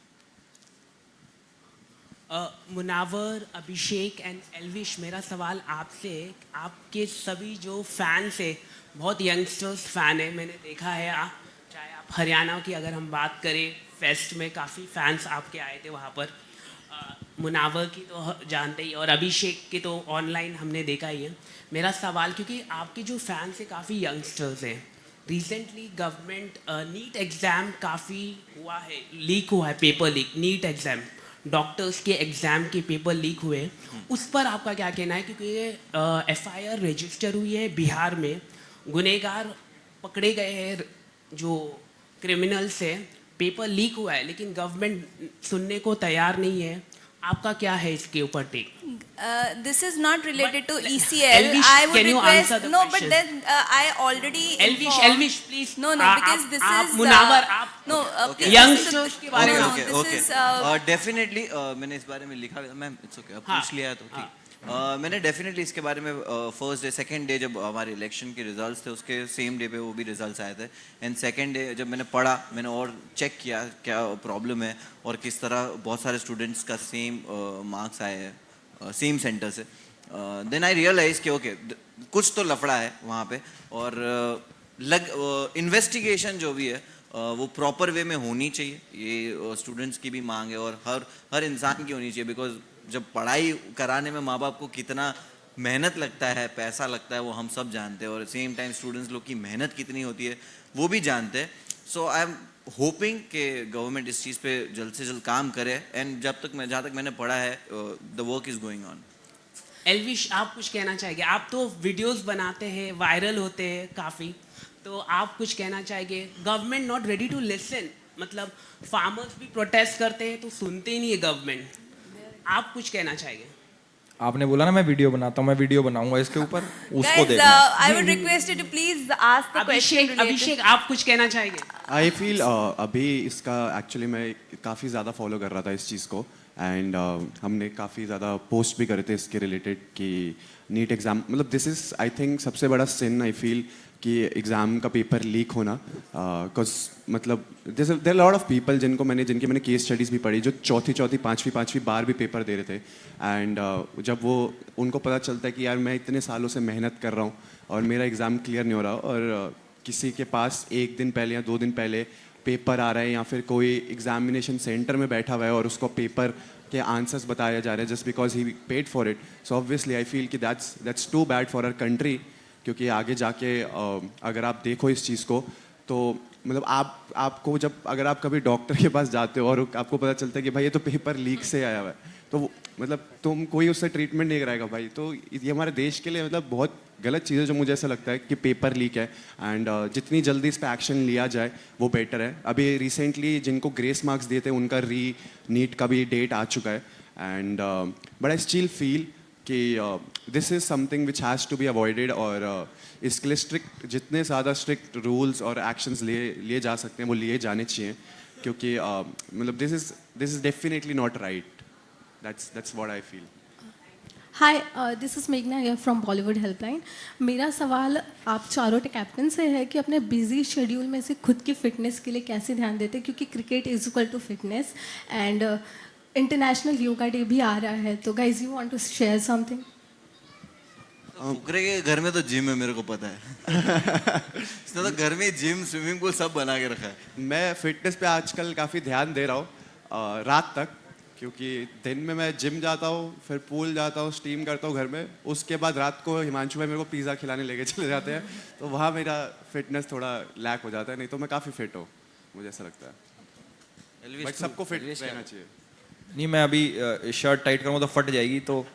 Speaker 14: मुनावर, अभिषेक एंड एल्विश, मेरा सवाल आपसे, आपके सभी जो फैंस है, बहुत यंगस्टर्स फ़ैन है, मैंने देखा है। चाहे आप हरियाणा की अगर हम बात करें, फेस्ट में काफ़ी फैंस आपके आए थे वहाँ पर। मुनावर की तो जानते ही, और अभिषेक के तो ऑनलाइन हमने देखा ही है। मेरा सवाल, क्योंकि आपके जो फैंस है काफ़ी यंगस्टर्स हैं, रिसेंटली गवर्नमेंट नीट एग्ज़ाम काफ़ी हुआ है, लीक हुआ है, paper leak, NEET exam, doctors के एग्ज़ाम के पेपर लीक हुए, उस पर आपका क्या कहना है? क्योंकि FIR रजिस्टर हुई है बिहार में, गुनहगार पकड़े गए हैं, जो क्रिमिनल्स हैं, पेपर लीक हुआ है, लेकिन गवर्नमेंट सुनने को तैयार नहीं है। आपका क्या है इसके ऊपर take?
Speaker 1: This is not related to ECL.
Speaker 14: Elvish,
Speaker 1: I would
Speaker 14: can you
Speaker 1: request.
Speaker 14: answer the
Speaker 1: No,
Speaker 14: question?
Speaker 1: but then I already.
Speaker 14: Elvish, please.
Speaker 1: No, because this is.
Speaker 14: Munawar, आप.
Speaker 1: No,
Speaker 6: Okay.
Speaker 14: Youngsters के बारे में.
Speaker 6: Okay. डेफिनेटली मैंने इस बारे में लिखा, ma'am it's okay, पूछ लिया है तो ठीक। मैंने डेफिनेटली इसके बारे में फर्स्ट डे, सेकंड डे जब हमारे इलेक्शन के रिजल्ट्स थे, उसके सेम डे पे वो भी रिजल्ट्स आए थे, एंड सेकंड डे जब मैंने पढ़ा, मैंने और चेक किया क्या प्रॉब्लम है और किस तरह बहुत सारे स्टूडेंट्स का सेम मार्क्स आए हैं सेम सेंटर से। देन आई रियलाइज कि ओके कुछ तो लफड़ा है वहाँ पे, और इन्वेस्टिगेशन जो भी है वो प्रॉपर वे में होनी चाहिए। ये स्टूडेंट्स की भी मांग है और हर इंसान की होनी चाहिए, बिकॉज जब पढ़ाई कराने में माँ बाप को कितना मेहनत लगता है, पैसा लगता है, वो हम सब जानते हैं, और सेम टाइम स्टूडेंट्स लोग की मेहनत कितनी होती है वो भी जानते हैं। सो आई एम होपिंग कि गवर्नमेंट इस चीज़ पे जल्द से जल्द काम करे, एंड जहाँ तक मैंने पढ़ा है the work is going on.
Speaker 14: Elvish, आप कुछ कहना चाहेंगे? आप तो वीडियोस बनाते हैं, वायरल होते हैं काफ़ी, तो आप कुछ कहना चाहेंगे? Government not ready to listen, मतलब फार्मर्स भी प्रोटेस्ट करते हैं तो सुनते ही नहीं है गवर्नमेंट, आप कुछ कहना चाहेंगे?
Speaker 2: आपने बोला ना मैं वीडियो बनाता हूँ, मैं वीडियो बनाऊंगा इसके ऊपर, उसको
Speaker 1: Guys,
Speaker 2: देखना।
Speaker 1: I would request you to please ask the question.
Speaker 14: अभिषेक, आप कुछ कहना चाहेंगे?
Speaker 5: आई फील अभी इसका एक्चुअली मैं काफ़ी ज़्यादा फॉलो कर रहा था इस चीज़ को, एंड हमने काफ़ी ज़्यादा पोस्ट भी करे थे इसके रिलेटेड कि नीट एग्ज़ाम, मतलब दिस इज़ आई थिंक सबसे बड़ा सिन आई फील कि एग्ज़ाम का पेपर लीक होना, बिकॉज मतलब देयर लॉट ऑफ पीपल जिनकी मैंने केस स्टडीज़ भी पढ़ी, जो चौथी पाँचवीं बार भी पेपर दे रहे थे, एंड जब वो उनको पता चलता है कि यार मैं इतने सालों से मेहनत कर रहा हूँ और मेरा एग्ज़ाम क्लियर नहीं हो रहा, और किसी के पास 1 दिन पहले या 2 दिन पहले पेपर आ रहा है, या फिर कोई एग्जामिनेशन सेंटर में बैठा हुआ है और उसको पेपर के आंसर्स बताया जा रहे हैं just because he paid for it. So obviously I feel कि that's too bad for our country, क्योंकि आगे जाके अगर आप देखो इस चीज़ को तो मतलब आपको जब अगर आप कभी डॉक्टर के पास जाते हो और आपको पता चलता है कि भाई ये तो पेपर लीक से आया हुआ है, तो मतलब तुम कोई उससे ट्रीटमेंट नहीं कराएगा भाई, तो ये हमारे देश के लिए मतलब बहुत गलत चीज़ है, जो मुझे ऐसा लगता है कि पेपर लीक है, एंड जितनी जल्दी इस पर एक्शन लिया जाए वो बेटर है। अभी रिसेंटली जिनको ग्रेस मार्क्स दिए थे उनका नीट का भी डेट आ चुका है, and but I still feel कि this is something which has to be avoided, और इसके लिए जितने ज़्यादा स्ट्रिक्ट रूल्स और एक्शंस लिए जा सकते हैं वो लिए जाने चाहिए, क्योंकि मतलब this is definitely not right. That's what I feel.
Speaker 15: Hi, this is मेघना हियर फ्रॉम बॉलीवुड हेल्पलाइन। मेरा सवाल आप चारों कैप्टन से है कि अपने बिजी शेड्यूल में से खुद की फिटनेस के लिए कैसे ध्यान देते हैं, क्योंकि cricket is equal to fitness and international yoga day भी आ रहा है, तो guys you want to share something?
Speaker 6: Fukrey के घर में तो जिम है, मेरे को पता है। इसने तो घर में जिम, स्विमिंग पूल सब बना के रखा है।
Speaker 5: मैं फिटनेस पे आजकल काफ़ी ध्यान दे रहा हूँ रात तक, क्योंकि दिन में मैं जिम जाता हूँ, फिर पूल जाता हूँ, स्टीम करता हूँ घर में, उसके बाद रात को हिमांशु भाई मेरे को पिज़्ज़ा खिलाने लेके चले जाते हैं, तो वहाँ मेरा फिटनेस थोड़ा लैक हो जाता है, नहीं तो मैं काफ़ी फिट हूँ, मुझे ऐसा लगता है। बट सबको फिट रहना चाहिए।
Speaker 2: नहीं, मैं अभी शर्ट टाइट करूँगा तो फट जाएगी, तो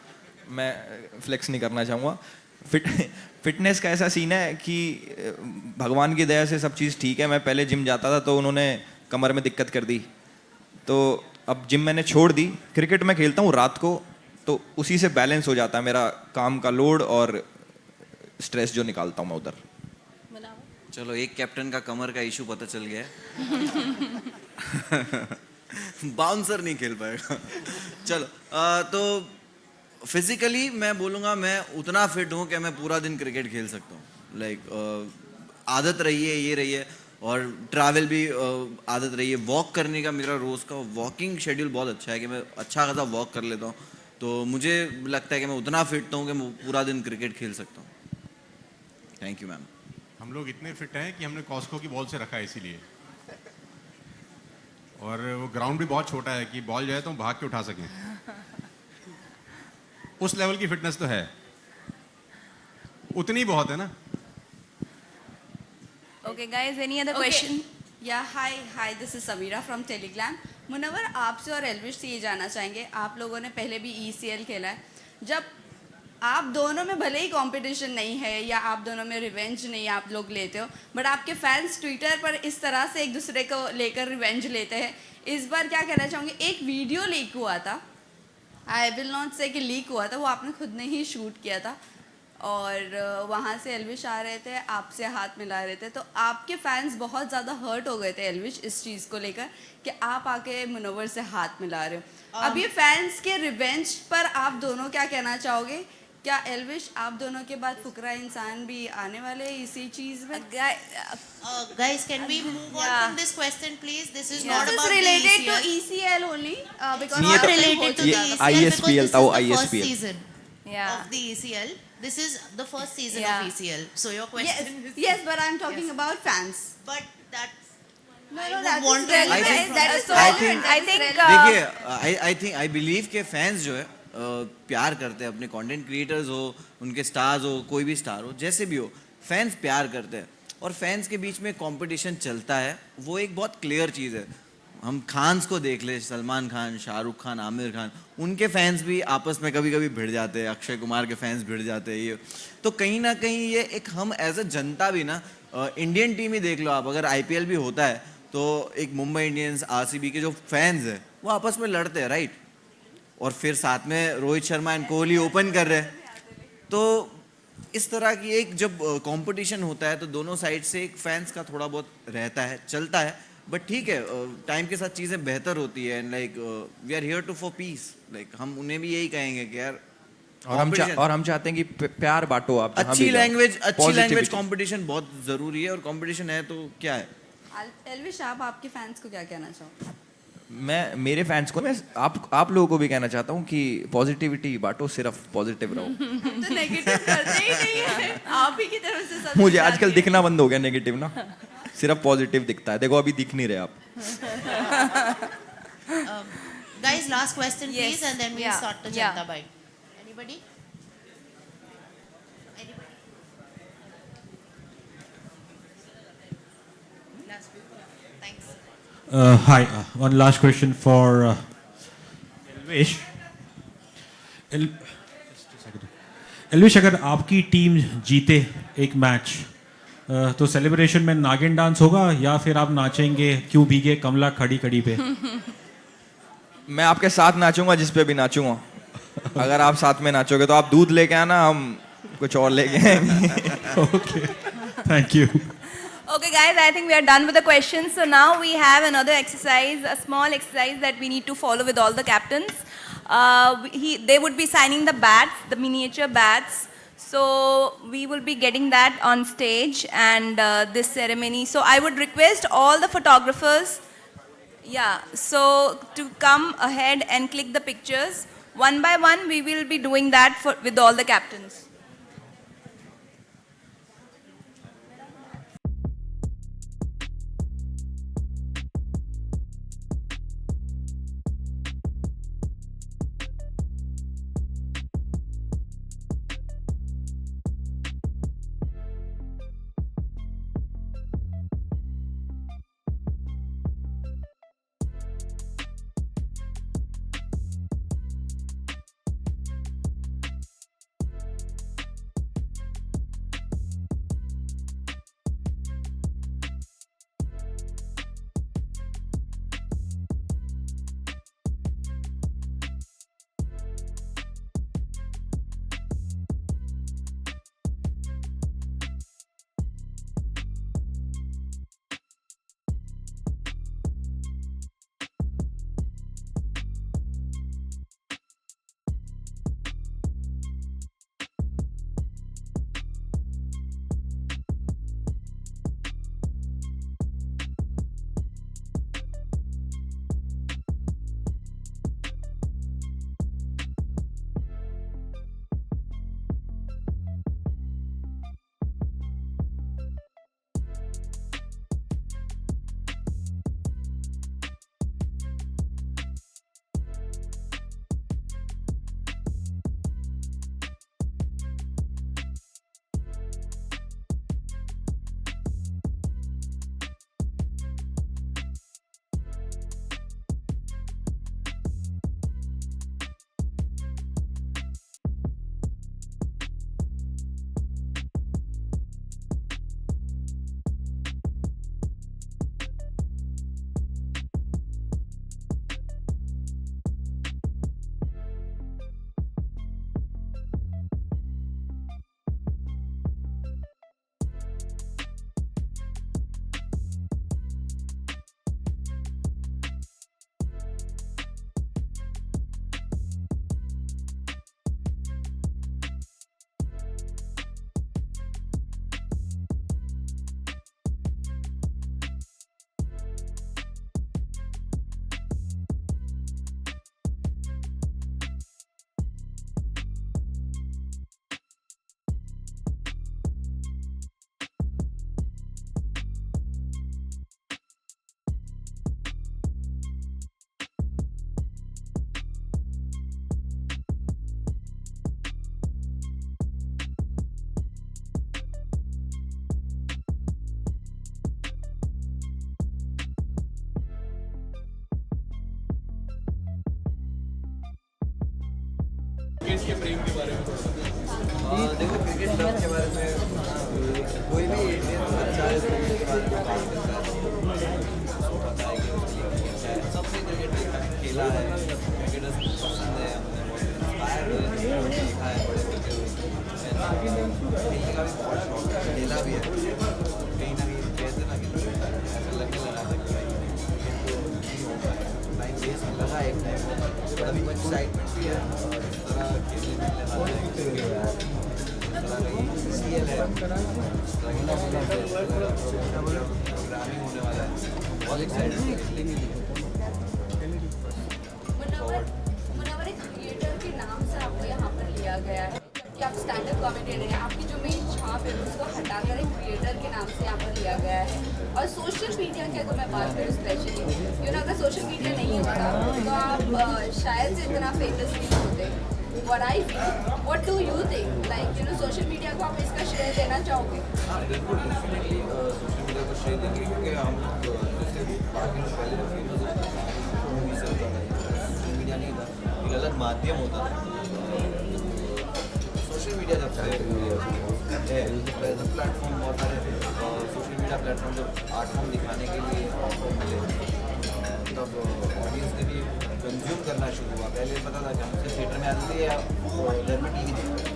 Speaker 2: मैं फ्लेक्स नहीं करना चाहूँगा। फिटनेस का ऐसा सीन है कि भगवान की दया से सब चीज़ ठीक है। मैं पहले जिम जाता था तो उन्होंने कमर में दिक्कत कर दी, तो अब जिम मैंने छोड़ दी। क्रिकेट मैं खेलता हूँ रात को, तो उसी से बैलेंस हो जाता है मेरा काम का लोड और स्ट्रेस जो निकालता हूँ मैं उधर।
Speaker 6: चलो, एक कैप्टन का कमर का इशू पता चल गया है। बाउंसर नहीं खेल पाएगा। चलो, तो फिजिकली मैं बोलूँगा मैं उतना फिट हूँ कि मैं पूरा दिन क्रिकेट खेल सकता हूँ। लाइक आदत रही है, ये रही है, और ट्रैवल भी आदत रही है। वॉक करने का मेरा रोज़ का वॉकिंग शेड्यूल बहुत अच्छा है कि मैं अच्छा खासा वॉक कर लेता हूँ, तो मुझे लगता है कि मैं उतना फिट हूँ कि मैं पूरा दिन क्रिकेट खेल सकता हूँ। Thank you ma'am.
Speaker 3: हम लोग इतने फिट हैं कि हमने कॉस्को की बॉल से रखा है इसीलिए, और वो ग्राउंड भी बहुत छोटा है कि बॉल जो है तो हम भाग के उठा सकें। उस लेवल की फिटनेस तो है, उतनी बहुत है ना।
Speaker 1: Okay, guys, any other
Speaker 16: Okay.
Speaker 1: question?
Speaker 16: Yeah, hi, this is Samira from Telegram. Munawwar, आपसे और एल्विश से ये जानना चाहेंगे, आप लोगों ने पहले भी ECL खेला है, जब आप दोनों में भले ही कंपटीशन नहीं है या आप दोनों में रिवेंज नहीं आप लोग लेते हो, बट आपके फैंस ट्विटर पर इस तरह से एक दूसरे को लेकर रिवेंज लेते हैं। इस बार क्या कहना चाहूँगी, एक वीडियो लीक हुआ था, आई विल नॉट से कि लीक हुआ था, वो आपने खुद ने ही शूट किया था, और वहाँ से एल्विश आ रहे थे, आपसे हाथ मिला रहे थे, तो आपके फैंस बहुत ज़्यादा हर्ट हो गए थे एल्विश इस चीज़ को लेकर कि आप आके मुनव्वर से हाथ मिला रहे हो। अब ये फैंस के रिवेंज पर आप दोनों क्या कहना चाहोगे? क्या एल्विश आप दोनों के बाद फुकरा इंसान भी आने वाले हैं इसी चीज़ में?
Speaker 17: Guys, can we move on from this question, please? This is not about
Speaker 16: related
Speaker 17: the
Speaker 16: to ECL only, because
Speaker 17: not related to the ECL
Speaker 2: ISPL
Speaker 17: because
Speaker 2: था वो,
Speaker 17: this is the first
Speaker 2: ISPL
Speaker 17: season of the ECL. This is the first season of ECL. So your question is...
Speaker 16: Yes, but I'm talking about fans.
Speaker 17: But that's...
Speaker 16: No,
Speaker 17: would want to
Speaker 16: relevant. That is so
Speaker 6: I
Speaker 16: relevant.
Speaker 6: think-
Speaker 16: I think
Speaker 6: देखिए, I believe के fans जो है प्यार करते हैं अपने content creators हो, उनके स्टार्स हो, कोई भी स्टार हो, जैसे भी हो, फैंस प्यार करते हैं, और फैंस के बीच में कंपटीशन चलता है, वो एक बहुत क्लियर चीज़ है। हम खान्स को देख ले, सलमान खान, शाहरुख खान, आमिर खान, उनके फैंस भी आपस में कभी कभी भिड़ जाते हैं, अक्षय कुमार के फैंस भिड़ जाते हैं। ये तो कहीं ना कहीं ये एक हम एज अ जनता भी ना, इंडियन टीम ही देख लो आप, अगर IPL भी होता है तो एक मुंबई इंडियंस, RCB के जो फैंस हैं वो आपस में लड़ते हैं, राइट, और फिर साथ में रोहित शर्मा एंड कोहली ओपन कर रहे हैं, तो इस तरह की एक जब कंपटीशन होता है तो दोनों साइड से एक फैंस का थोड़ा बहुत रहता है, चलता है, बट ठीक है, टाइम के साथ चीज़ें बेहतर होती है, and like we are here to for peace, like हम उन्हें भी यही कहेंगे कि यार,
Speaker 2: और हम चाहते हैं कि प्यार बांटो आप,
Speaker 6: अच्छी लैंग्वेज कंपटीशन बहुत ज़रूरी है, और कंपटीशन है तो क्या है।
Speaker 16: एल्विश, आप आपके फैंस को क्या कहना चाहो?
Speaker 2: मैं मेरे फैंस को, मैं आप लोगों को भी कहना चाहता हूँ कि पॉजिटिविटी बांटो, सिर्फ पॉजिटिव रहो।
Speaker 16: तो नेगेटिव करते ही नहीं है, आप ही की तरफ से सब
Speaker 2: मुझे आजकल दिखना बंद हो गया नेगेटिव ना, सिर्फ पॉजिटिव दिखता है। देखो अभी दिख नहीं रहे आप।
Speaker 17: Guys, last question,
Speaker 16: Yes.
Speaker 17: please, and then we'll
Speaker 16: Yeah.
Speaker 17: start the
Speaker 16: Yeah.
Speaker 17: Janta Bite. Anybody? Thanks.
Speaker 7: Hi, one last question for Elvish. Elvish, अगर आपकी टीम जीते एक मैच, तो सेलिब्रेशन में नागिन डांस होगा या फिर आप नाचेंगे क्यों भीगे कमला खड़ी खड़ी पे?
Speaker 2: मैं आपके साथ नाचूंगा जिस पे भी नाचूंगा। अगर आप साथ में नाचोगे तो आप दूध लेके आना, हम कुछ और लेके आएंगे।
Speaker 7: Okay, thank you.
Speaker 1: Okay, guys, I think we are done with the questions. So now we have another exercise, a small exercise that we need to follow with all the captains. They would be signing the bats, the miniature bats. So we will be getting that on stage and this ceremony. So I would request all the photographers, so to come ahead and click the pictures. One by one, we will be doing that with all the captains.
Speaker 4: Cricket के प्रेम के बारे में देखो cricket love के बारे में कोई भी इंडियन अच्छा है क्रिकेट के बारे में बात करता है सबसे क्रिकेट खेला है क्रिकेटर्स पसंद है हमने बहुत इंस्पायर हुए देखा है बड़े होते हुए खेलने का भी बहुत शौक है खेला भी है कहीं ना कहीं कहते ना कि ऐसा लगने लगा था कि टाइम वेस्ट लगा एक टाइम पर अभी कुछ एक्साइटमेंट भी है CL है प्रोग्रामिंग होने वाला है बहुत एक्साइटेड है
Speaker 16: मुनव्वर एक क्रिएटर के नाम से आपको यहाँ पर लिया गया है कि आप स्टैंड अप कॉमेडियन हैं आपकी जो मेन छाप है उसको हटाकर एक क्रिएटर के नाम से यहाँ पर लिया गया है और सोशल मीडिया की अगर मैं बात करूँ स्पेशली अगर सोशल मीडिया नहीं होता तो आप शायद से इतना फेमस नहीं होते What I feel, what do you think? Like social media को आप इसका श्रेय देना चाहोगे?
Speaker 4: बिल्कुल डेफिनेटली सोशल मीडिया को श्रेय देंगे क्योंकि हम जैसे बाकी लोग पहले फेमस होते हैं मूवी से होता था सोशल मीडिया नहीं था एक अलग माध्यम होता था सोशल मीडिया जब से है प्लेटफॉर्म बहुत सारे सोशल मीडिया प्लेटफॉर्म जब आर्ट फॉर्म दिखाने के लिए मिले तब ऑडियंस ने भी कंज्यूम करना शुरू हुआ पहले पता था कि हम थिएटर में आते थे या घर में टीवी देखते थे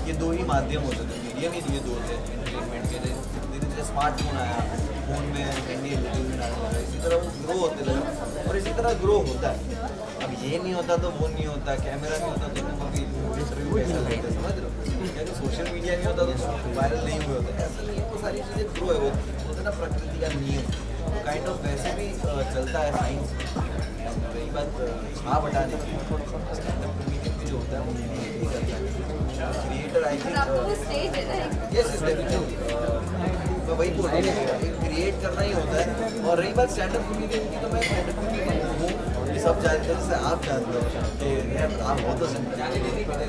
Speaker 4: ये दो ही माध्यम होते थे मीडियम ही ये दो थे एंटरटेनमेंट के धीरे धीरे स्मार्टफोन आया फोन में हिंदी एंटरटेनमेंट आने लगा इसी तरह वो ग्रो होते लगा और इसी तरह ग्रो होता है अब
Speaker 6: ये नहीं होता तो वो नहीं होता, कैमरा नहीं होता तो तुम अभी इंटरव्यू कैसा लगता, समझ रहे हो? या तो सोशल मीडिया नहीं होता तो वायरल नहीं हुए होते, ऐसा नहीं है। वो सारी चीज़ें ग्रो है, वो होता है ना प्रकृति का नियम, तो काइंड ऑफ वैसे भी चलता है साइंस। रही बात छाप हटाने की, स्टैंडअप कॉमेडियन भी जो होता है वो नहीं करता है, creator I think yes is definitely, मैं वही बोल रहा हूँ, क्रिएट करना ही होता है। और रही बात स्टैंडअप कॉमेडियन की, तो मैं स्टैंडअप कॉमेडियन हूँ, ये सब जानते हैं, जैसे आप जानते हो कि यार आप हो तो सकते,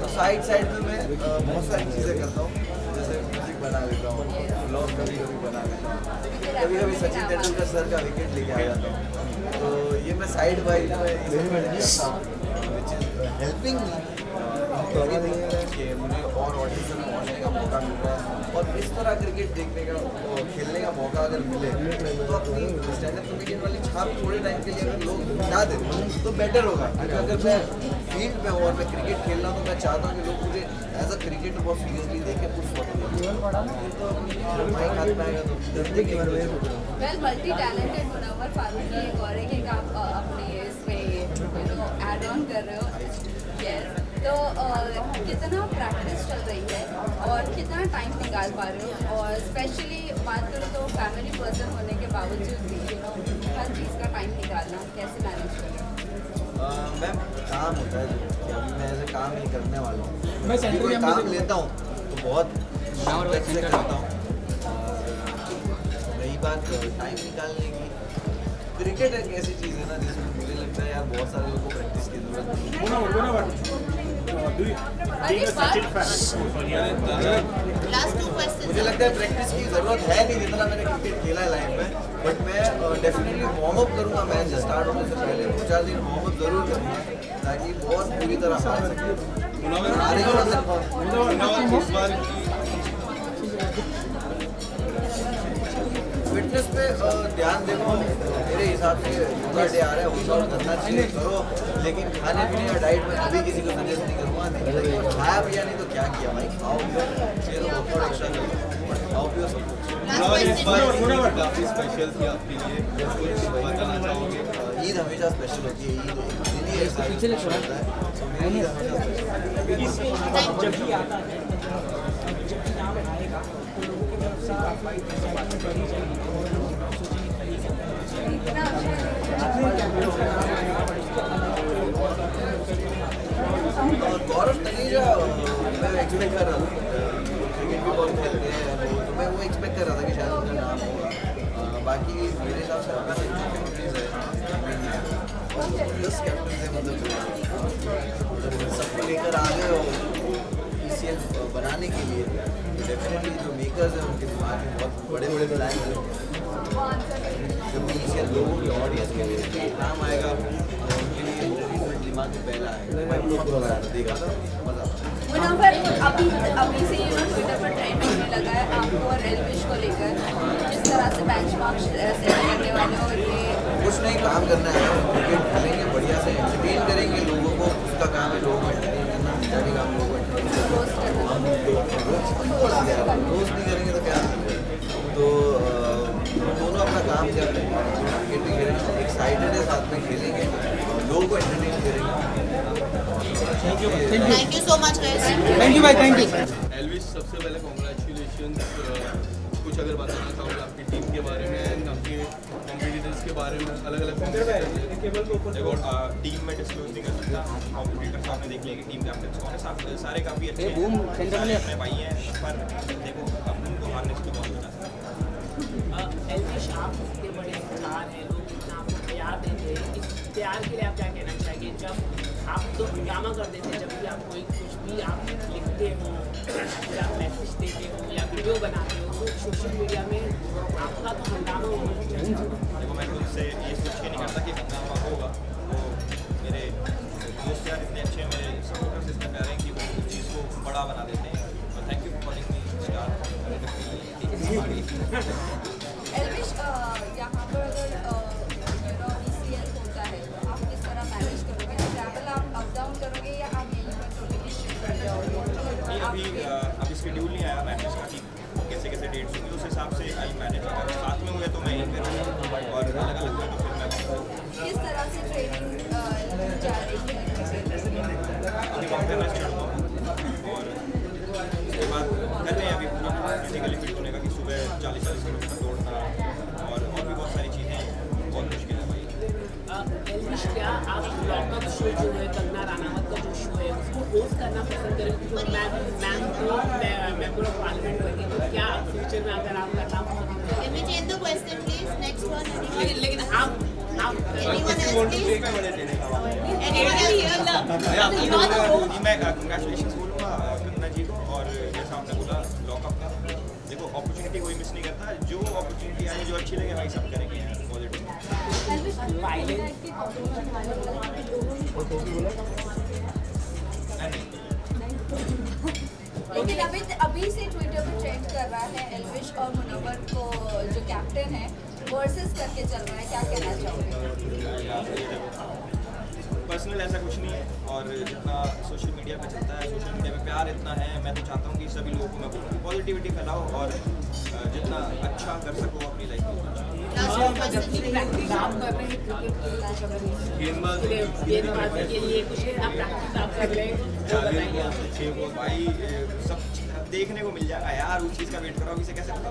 Speaker 6: तो साइड में मैं बहुत सारी चीज़ें करता हूँ, जैसे म्यूजिक बना लेता हूँ, ब्लॉग कभी बना लेता हूँ, कभी सचिन तेंदुलकर सर का विकेट लेके आ जाता हूँ, तो ये मैं साइड बाई करता हूँ, विच इज़ हेल्पिंग कि मुझे और ऑडियंस में पहुँचने का मौका मिल रहा है, और इस तरह क्रिकेट देखने का खेलने का मौका अगर मिले तो अपनी स्टैंडअप कॉमेडियन वाली छाप थोड़े टाइम के लिए अगर लोग हटा दें तो बेटर होगा। क्योंकि अगर मैं फील्ड में हूँ और मैं क्रिकेट खेल रहा हूँ तो मैं चाहता हूँ कि लोग मुझे एज अ क्रिकेटर बहुत सीरियसली देखें, कुछ तो माइक हाथ में आएगा तो
Speaker 16: well multi talented Munawar Faruqui एक और एक आप अपने इसमें ऐड ऑन कर रहे हो। यस, तो कितना प्रैक्टिस चल रही है और कितना टाइम निकाल पा रहे हो, और स्पेशली बात करो तो फैमिली पर्सन होने के बावजूद भी हर चीज़ का टाइम निकालना कैसे मैनेज कर रहे हो?
Speaker 6: मैम काम होता है कि अभी मैं ऐसे काम नहीं करने वाला हूँ, मैं कोई काम लेता हूँ तो बहुत से करता हूँ। रही बात टाइम निकालने की, क्रिकेट एक ऐसी चीज़ है ना जिसमें मुझे लगता है यार बहुत सारे लोगों को प्रैक्टिस की जरूरत मुझे लगता है प्रैक्टिस की ज़रूरत है नहीं जितना मैंने क्रिकेट खेला है लाइफ में, बट मैं डेफिनेटली वार्म अप करूँगा मैच स्टार्ट होने से पहले 2-4 दिन वार्म अप जरूर करूँगा ताकि बहुत पूरी तरह हार सके। फिटनेस पे ध्यान देखो, मेरे हिसाब से योगा डे आ रहा है, वर्कआउट करना चाहिए करो, लेकिन खाने पीने या डाइट में कभी किसी को सजेस्ट नहीं करूँगा, नहीं खाया पिया नहीं तो क्या किया भाई, खाओ पियो वर्कआउट एक्स्ट्रा करो, खाओ पियो सब कुछ।
Speaker 18: काफ़ी स्पेशल थी आपके लिए, बताना चाहोगे?
Speaker 6: ईद हमेशा स्पेशल होती है, ईद एक दिन ही ऐसा होता है, तो मेरी ईद हमेशा स्पेशल। गौरव तनेजा मैं एक्सपेक्ट कर रहा था, क्रिकेट भी बहुत खेलते हैं तो मैं वो एक्सपेक्ट कर रहा था कि शायद उनका नाम होगा। बाकी मेरे हिसाब से हमारे जो कैप्टन है और 10 कैप्टन है, मतलब सबको लेकर आ गए और ECL बनाने के लिए डेफिनेटली जो मेकर्स हैं उनके दिमाग में बहुत बड़े बड़े प्लान हैं। जब ECL लोगों की ऑडियंस के लिए काम आएगा और उनके लिए एंटरटेनमेंट दिमाग में पहला आएगा, मैं बहुत मज़ा देखा था, मज़ा
Speaker 16: मुनव्वर अभी से ट्विटर पर ट्रेंड होने लगा है आपको और एल्विश को लेकर, जिस तरह से बेंचमार्क सेट करने वाले और ये
Speaker 6: कुछ नहीं काम करना है, क्रिकेट खेलेंगे बढ़िया से, एंटरटेन करेंगे लोगों को, उसका काम है लोगों को एंटरटेन करना, मेरा भी काम लोगों को रोस्ट नहीं करेंगे तो क्या, तो दोनों अपना काम कर रहे हैं, क्रिकेट भी खेलेंगे, एक्साइटेड है, साथ में खेलेंगे, लोगों को एंटरटेन करेंगे।
Speaker 17: Thank you so much guys,
Speaker 18: thank you भाई, थैंक यू। एल्विश, सबसे पहले कॉन्ग्रेचुलेशंस, कुछ अगर बताना चाहोगे आपकी टीम के बारे में एंड आपके कॉम्पिटिटर्स के बारे में, अलग-अलग
Speaker 2: देखो टीम में डिस्क्लोज नहीं कर सकता, कॉम्पिटिटर्स आपने देख लिया कि टीम कैप्टन कौन है, सारे काफ़ी अच्छे हैं, अपने भाई हैं, पर देखो अब उनको हारने से तो बहुत बचा सकते हैं।
Speaker 14: एल्विश, आप इतने बड़े स्टार हैं, लोग इतना आपको प्यार देते हैं, इस प्यार के लिए आप क्या कहना चाहिए? जब आप तो हंगामा कर देते हैं, जब भी आप कोई कुछ भी आप लिखते हो या मैसेज देते हो या वीडियो बनाते हो तो सोशल मीडिया में आपका तो हंगामा होना चाहिए।
Speaker 2: देखो मैं खुद से ये सोच के नहीं करता कि हंगामा होगा, तो मेरे दोस्त यार इतने अच्छे हैं, मेरे सपोर्टर्स इतने प्यारे हैं कि वो उस चीज़ को बड़ा बना देते हैं, तो thank you for calling me star.
Speaker 16: Elvish, यहाँ पर अगर ECL होता है तो आप किस तरह मैनेज करोगे? ट्रैवल आप अप डाउन करोगे या आप यहीं पर टोटली शिफ्ट कर जाओगे?
Speaker 2: अभी शेड्यूल नहीं आया मैचेस का कि कैसे कैसे डेट्स होंगे, उस हिसाब से आई मैनेज, अगर साथ में हुए तो मैं यहीं पे रहूँगा और अलग अलग हुए तो फिर मैं
Speaker 16: किस तरह से ट्रेनिंग जा रही
Speaker 2: काम करना स्टार्ट हुआ और उसके बाद कर रहे हैं अभी पूरा फिजिकली फिट होने का कि सुबह 40-40 किलोमीटर दौड़ना और भी बहुत सारी चीज़ें हैं, बहुत मुश्किल है भाई।
Speaker 14: एल्विश, क्या आप लॉकअप शो जो है कंगना रनावत का जो शो है उसको होस्ट करना पसंद करें? क्योंकि मैम तो मेंबर ऑफ पार्लियामेंट होगी, तो क्या फ्यूचर में अगर आप करना पसंद करें?
Speaker 17: Can we change the question, please? Next one.
Speaker 14: लेकिन आप
Speaker 17: Anyone else, please? Anyone else?
Speaker 2: मैं कंग्रेचुलेशंस बोलूँगा कंगना जी को और जैसा आपने बोला लॉकअप का, देखो अपॉर्चुनिटी कोई मिस नहीं करता, जो अपॉर्चुनिटी आई जो अच्छी लगे भाई सब करेंगे पॉजिटिव।
Speaker 1: लेकिन अभी से ट्विटर पे ट्रेंड कर रहा है एल्विश और मुनव्वर को जो कैप्टन है वर्सेस करके चल रहा है, क्या कहना चाहोगे?
Speaker 2: पर्सनल ऐसा कुछ नहीं है और जितना सोशल मीडिया पे चलता है, सोशल मीडिया पे प्यार इतना है, मैं तो चाहता हूँ कि सभी लोगों को मैं बोलूँ पॉजिटिविटी फैलाओ और जितना अच्छा कर सको अपनी लाइफ में। भाई सब देखने को मिल जाएगा यार, उस चीज़ का वेट करो, अभी से कैसे पता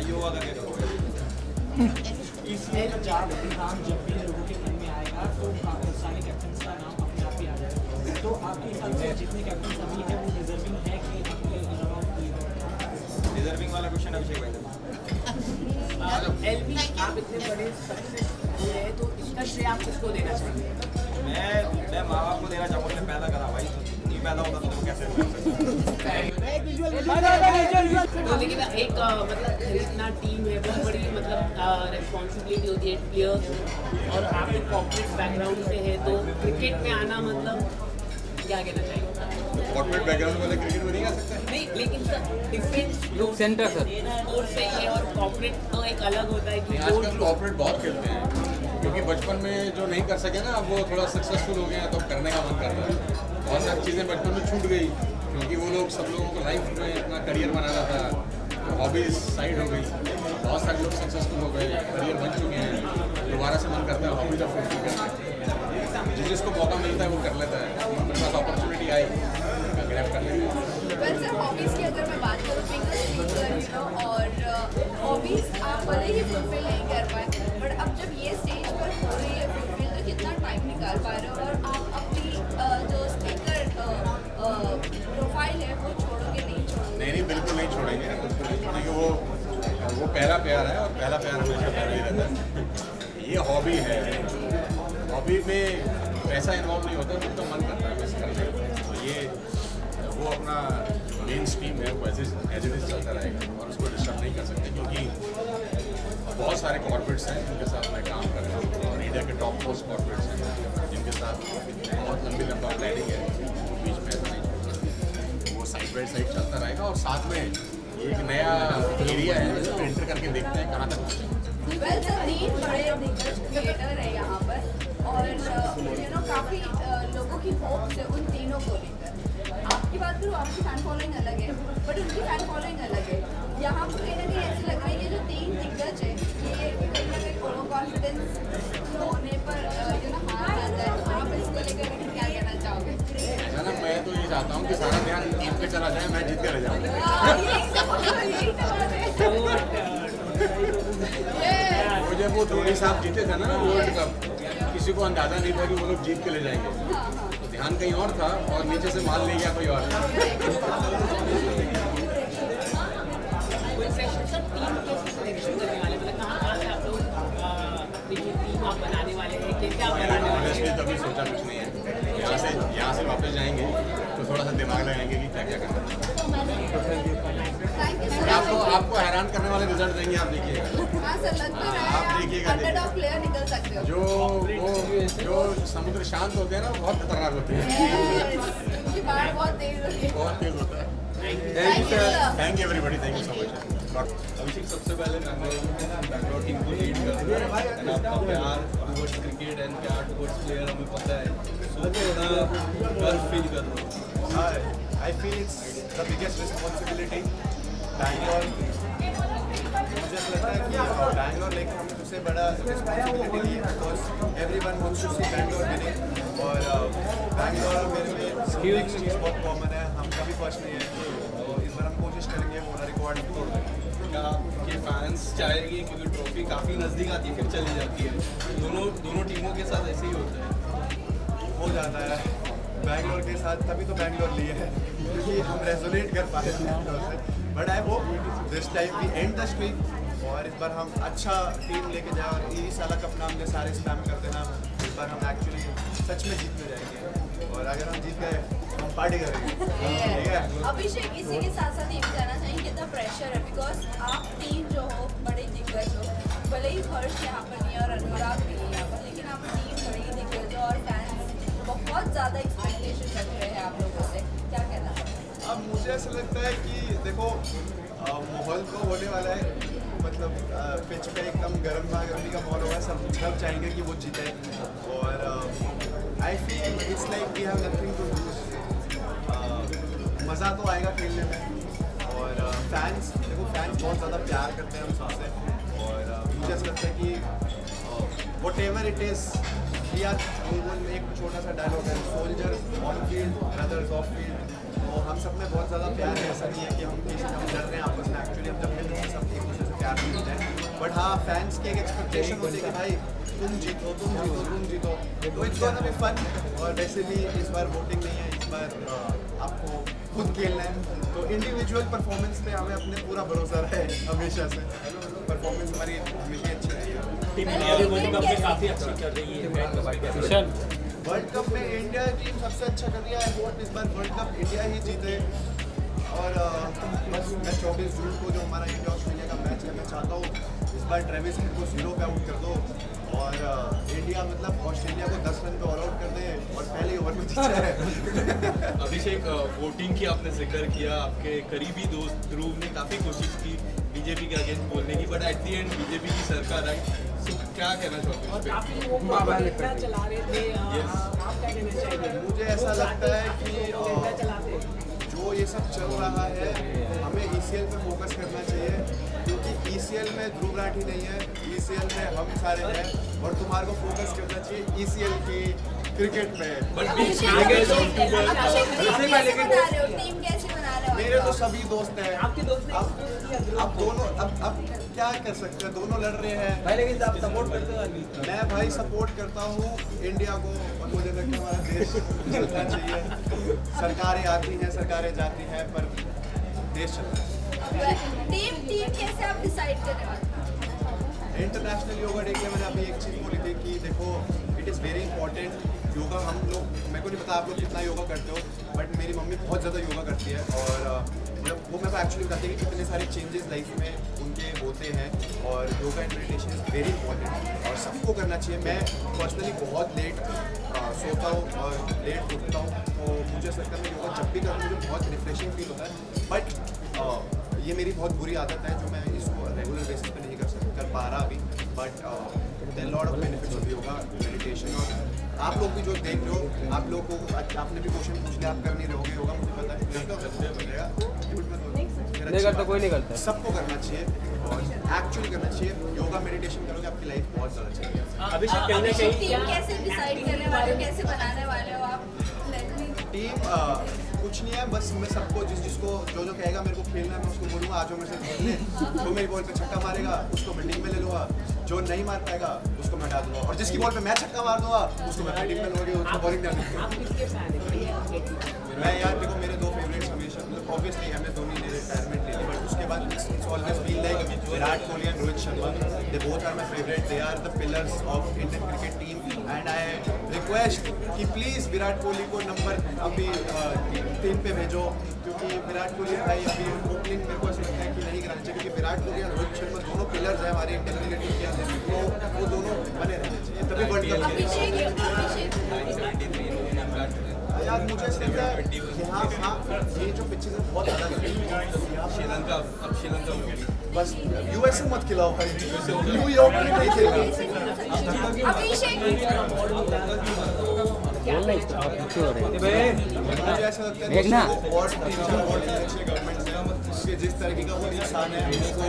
Speaker 2: योगा करके करो।
Speaker 13: इसमें जब भी लोगों के मन में आएगा तो सारे कैप्टन्स का नाम अपने आप ही आ जाएगा। तो आपके हिसाब से जितने कैप्टन अभी है वो डिजर्विंग है कि
Speaker 2: डिजर्विंग वाला क्वेश्चन अभिषेक भाई।
Speaker 14: एल्विश, आप इतने बड़े सक्सेस हुए तो इसका श्रेय आप किसको देना चाहेंगे?
Speaker 2: मैं माँ बाप को देना चाहूँगा, मैंने पैदा करा भाई, नहीं पैदा होता तो कैसे
Speaker 14: तो लेकिन एक मतलब खरीदना टीम है बहुत बड़ी मतलब रिस्पॉन्सिबिलिटी होती है प्लेयर्स, और आप एक कॉर्पोरेट बैकग्राउंड से है तो क्रिकेट में आना मतलब क्या कहना चाहिए?
Speaker 3: कॉर्पोरेट बैकग्राउंड वाले क्रिकेट में नहीं आ सकते?
Speaker 14: नहीं, लेकिन sir different
Speaker 13: centre sir
Speaker 14: sports से है और कॉर्पोरेट तो एक अलग होता है कि
Speaker 3: आजकल कॉर्पोरेट बहुत खेलते हैं क्योंकि बचपन में जो नहीं कर सके ना, अब वो थोड़ा सक्सेसफुल हो गए हैं तो करने का मन कर रहा है। बहुत सारी चीज़ें बचपन में छूट गई क्योंकि वो लोग सब लोगों को लाइफ में अपना करियर बनाना था, तो हॉबीज साइड हो गई। बहुत सारे लोग सक्सेसफुल हो गए, करियर बन चुके हैं, दोबारा से मन करता है हॉबीज ऑफ फुलफिल करना। जिसको मौका मिलता है वो कर लेता है, मेरे पास अपॉर्चुनिटी आई ग्रैब कर लेते हैं।
Speaker 1: वैसे हॉबीज़ की अगर मैं बात करूँ और हॉबीज़ आप भले ही फुलफिल नहीं कर पाए, बट अब जब ये स्टेज पर हो रही है फुलफिल तो कितना टाइम निकाल पा रहे हो और आप अपनी जो स्पीकर प्रोफाइल है वो छोड़ोगे नहीं छोड़ोगे?
Speaker 3: नहीं, बिल्कुल नहीं छोड़ेंगे, बिल्कुल नहीं छोड़ेंगे। वो पहला प्यार है और पहला प्यार हमेशा प्यारा ही रहता है। ये हॉबी है, हॉबी में पैसा इन्वॉल्व नहीं होता, तो मन करता है बस करने का। तो ये वो अपना मेन स्ट्रीम है, वो एज इट इज चलता रहेगा और उसको डिस्टर्ब नहीं कर सकते क्योंकि बहुत सारे कॉर्पोरेट्स हैं जिनके साथ मैं काम कर रहा हूँ और इंडिया के टॉप मोस्ट कॉर्पोरेट्स हैं जिनके साथ बहुत लंबा प्लानिंग है, वो बीच में ऐसा नहीं छोड़ना। वो साइड बाई साइड चलता रहेगा और साथ में एक नया एरिया है जिसमें एंटर करके देखते हैं कहाँ तक।
Speaker 1: वेल सर, 3 बड़े दिग्गज क्रिएटर है यहाँ पर और काफ़ी लोगों की होप्स है उन तीनों को लेकर। आपकी बात करूँ, आपकी फैन फॉलोइंग अलग है बट उनकी फैन फॉलोइंग अलग है। यहाँ पर कहीं ना कहीं ऐसे लग रहा है कि जो 3 दिग्गज है ये कहीं ना कहीं ओवर कॉन्फिडेंस होने पर हार जाता है, तो आप इसको लेकर क्या कहना चाहोगे?
Speaker 3: मैं तो ये चाहता हूँ कि सारा ध्यान टीम पे चला जाए, मैं जीत के रह जाऊँ। वो जब वो धोनी साहब जीते थे ना वर्ल्ड कप, किसी को अंदाजा नहीं था कि वो लोग जीत के ले जाएंगे, तो ध्यान कहीं और था और नीचे से माल ले गया कोई और। तभी सोचा कुछ नहीं है, यहाँ से वापस जाएंगे तो थोड़ा सा दिमाग लगाएंगे कि क्या क्या करना है। आपको हैरान करने वाले रिजल्ट देंगे, आप देखिएगा। आप देखिएगा जो समुद्र शांत होते हैं ना बहुत खतरनाक होते हैं, बहुत तेज होता है। Thank you everybody, thank you so much.
Speaker 18: Abhishek, सबसे पहले बैंगलोर टीम को लीड कर रहे हैं, आपका प्यार टुवर्ड्स क्रिकेट एंड प्यार टुवर्ड्स प्लेयर हमें पता है, सो कितना गर्व फील कर रहे हो?
Speaker 19: I feel it's the biggest responsibility. Bangalore मुझे लगता है कि बैंगलोर लेकर हमने सबसे बड़ा रिस्पॉन्सिबिलिटी ली है because everyone wants to see Bangalore winning और बैंगलोर और मेरे लिए एक चीज़ बहुत कॉमन है, हम कभी फर्स्ट नहीं है, तो इस बार हम कोशिश करेंगे पूरा रिकॉर्ड तोड़ दें।
Speaker 18: क्या आपके फैंस चाहेंगे क्योंकि ट्रॉफी काफ़ी नज़दीक आती है फिर चली जाती है, दोनों टीमों के साथ ऐसे ही होता है?
Speaker 19: हो जाता है बैंगलोर के साथ, तभी तो बैंगलोर लिए है क्योंकि हम रेजोनेट कर पाए बैंगलोर से। But I hope this time we end the streak और इस बार हम अच्छा टीम लेके जाए और ई साला कप नाम के सारे स्पैम कर देना, इस बार हम एक्चुअली सच में जीतने जाएंगे और अगर हम जीत गए हम पार्टी करेंगे, ठीक है?
Speaker 16: अभिषेक, इसी के साथ साथ ये भी जानना चाहिए कितना प्रेशर है बिकॉज आप टीम जो हो बड़े दिग्गज हो, भले ही हर्ष यहाँ पर नहीं है और अनुराग भी नहीं यहाँ पर, लेकिन आप टीम बड़ी दिग्गज हो और फैंस बहुत ज़्यादा एक्सपेक्टेशन रख रहे हैं आप लोगों से, क्या कहना है?
Speaker 19: अब मुझे ऐसा लगता है कि देखो माहौल तो होने वाला है, मतलब पिच पे एकदम गर्मी का माहौल होगा, सब चाहेंगे कि वो जीते और I feel it's like we have nothing to lose, मज़ा तो आएगा खेलने में और फैंस बहुत ज़्यादा प्यार करते हैं हम सबसे और मुझे ऐसा लगता है कि वट एवर इट इज़ एक छोटा सा डायलॉग है, soldiers on field brothers of field, तो हम सब में बहुत ज़्यादा प्यार है, ऐसा नहीं है कि हम डर रहे हैं आपस में, एक्चुअली हम जब मिलते हैं सब एक दूसरे से प्यार मिलते हैं, बट हाँ फैंस की एक एक्सपेक्टेशन होती है कि भाई तुम जीतो, तो इट्स गोना बी फन। और वैसे भी इस बार वोटिंग नहीं है, इस बार आपको खुद खेलना है, तो इंडिविजुअल परफॉर्मेंस पे हमें अपने पूरा भरोसा रहे हमेशा से, परफॉर्मेंस हमारी हमेशा अच्छी रही है।
Speaker 20: वर्ल्ड कप में काफ़ी अच्छी कर रही है,
Speaker 19: वर्ल्ड कप में इंडिया टीम सबसे अच्छा कर रही है, आई होप इस बार वर्ल्ड कप इंडिया ही जीते और बस मैं 24 जून को जो हमारा इंडिया ऑस्ट्रेलिया का मैच है मैं चाहता हूँ इस बार ट्रेविस हेड को 0 पे आउट कर दो और इंडिया मतलब ऑस्ट्रेलिया को 10 रन पे ऑल आउट कर दे और पहले ओवर में जीत जाए।
Speaker 18: अभिषेक, वोटिंग की आपने जिक्र किया, आपके करीबी दोस्त ध्रुव ने काफ़ी कोशिश की बीजेपी के अगेंस्ट बोलने की, but at the and BJP की सरकार आई, तो क्या कहना
Speaker 19: चाहते हैं? मुझे ऐसा लगता है कि जो ये सब चल रहा है हमें ECL पे फोकस करना चाहिए क्योंकि ECL में ध्रुव राठी नहीं है, ECL में हम सारे हैं और तुम्हारे को फोकस करना चाहिए ECL की क्रिकेट पे। मेरे तो सभी दोस्त हैं, अब दोनों अब क्या कर सकते हैं, दोनों लड़ रहे हैं भाई, लेकिन आप सपोर्ट करते हो? मैं भाई सपोर्ट करता हूँ इंडिया को और मुझे लगता है हमारा देश चलना चाहिए, सरकारें आती हैं सरकारें जाती हैं पर देश चलता है।
Speaker 16: टीम कैसे आप डिसाइड करने वाले?
Speaker 19: इंटरनेशनल योगा डे के मैंने अभी एक चीज़ बोली थी कि देखो it is very important, yoga हम लोग, मेरे को नहीं पता आप लोग कितना योगा करते हो, बट मेरी मम्मी बहुत ज़्यादा योगा करती है और वो मेरे को एक्चुअली बताती है कि कितने सारे चेंजेस लाइफ में उनके होते हैं और yoga and meditation is very important और सबको करना चाहिए। मैं पर्सनली बहुत लेट सोता हूँ और लेट उठता हूँ, तो मुझे ऐसा लगता है योगा जब भी करता हूँ मुझे बहुत रिफ्रेशिंग फील होता है, बट ये मेरी बहुत बुरी आदत है जो मैं इसको रेगुलर बेसिस पे नहीं कर पा रहा अभी, but there lot of benefits of yoga meditation. और आप लोग भी जो देख रहे हो, आप लोगों को आपने भी क्वेश्चन पूछ लिया, आप कर नहीं रहोगे योगा, मुझे पता है,
Speaker 20: कोई नहीं करता,
Speaker 19: सबको करना चाहिए और एक्चुअली करना चाहिए, योगा मेडिटेशन करोगे आपकी लाइफ बहुत ज़्यादा चाहिए।
Speaker 20: अभिषेक कहीं ना कहीं
Speaker 16: टीम कैसे डिसाइड करने वाले हो, कैसे बनाने वाले हो आप?
Speaker 19: टीम कुछ नहीं है, बस मैं सबको जिसको जो कहेगा मेरे को खेलना है मैं उसको बोलूँगा आज मेरे से खेलने, जो मेरी बॉल पे छक्का मारेगा उसको बिल्डिंग में ले लूँगा, जो नहीं मार पाएगा उसको मैं हटा दूँगा और जिसकी बॉल पे मैं छक्का मार दूँगा उसको मैं बिल्डिंग में लूँगा, उसको बॉलिंग डाल दूँगा। मैं यार देखो मेरे दो फेवरेट्स हमेशा, मतलब ऑब्वियसली MS धोनी ने रिटायरमेंट ले ली, बट उसके बाद it's always been like Virat Kohli and Rohit Sharma, they both are my favourite, they are the pillars of Indian cricket team and I request कि प्लीज़ विराट कोहली को नंबर अभी 3 पे भेजो क्योंकि विराट कोहली भाई अभी ओपनिंग मेरे को ऐसा लगता है कि नहीं कराना चाहिए क्योंकि विराट कोहली और रोहित शर्मा दोनों पिलर्स हैं हमारे इंडियन क्रिकेट टीम के अंदर, तो वो दोनों बने रहने चाहिए तभी वर्ल्ड कप। यार मुझे ऐसा लगता है यहाँ ये जो पिचेस है बहुत ज़्यादा
Speaker 18: श्रीलंका, अब श्रीलंका
Speaker 19: बस US से मत खिलाओ भाई, न्यूयॉर्क में नहीं खेलेगा। मुझे ऐसा लगता है गवर्नमेंट से जिस तरीके का वो इंसान है उसको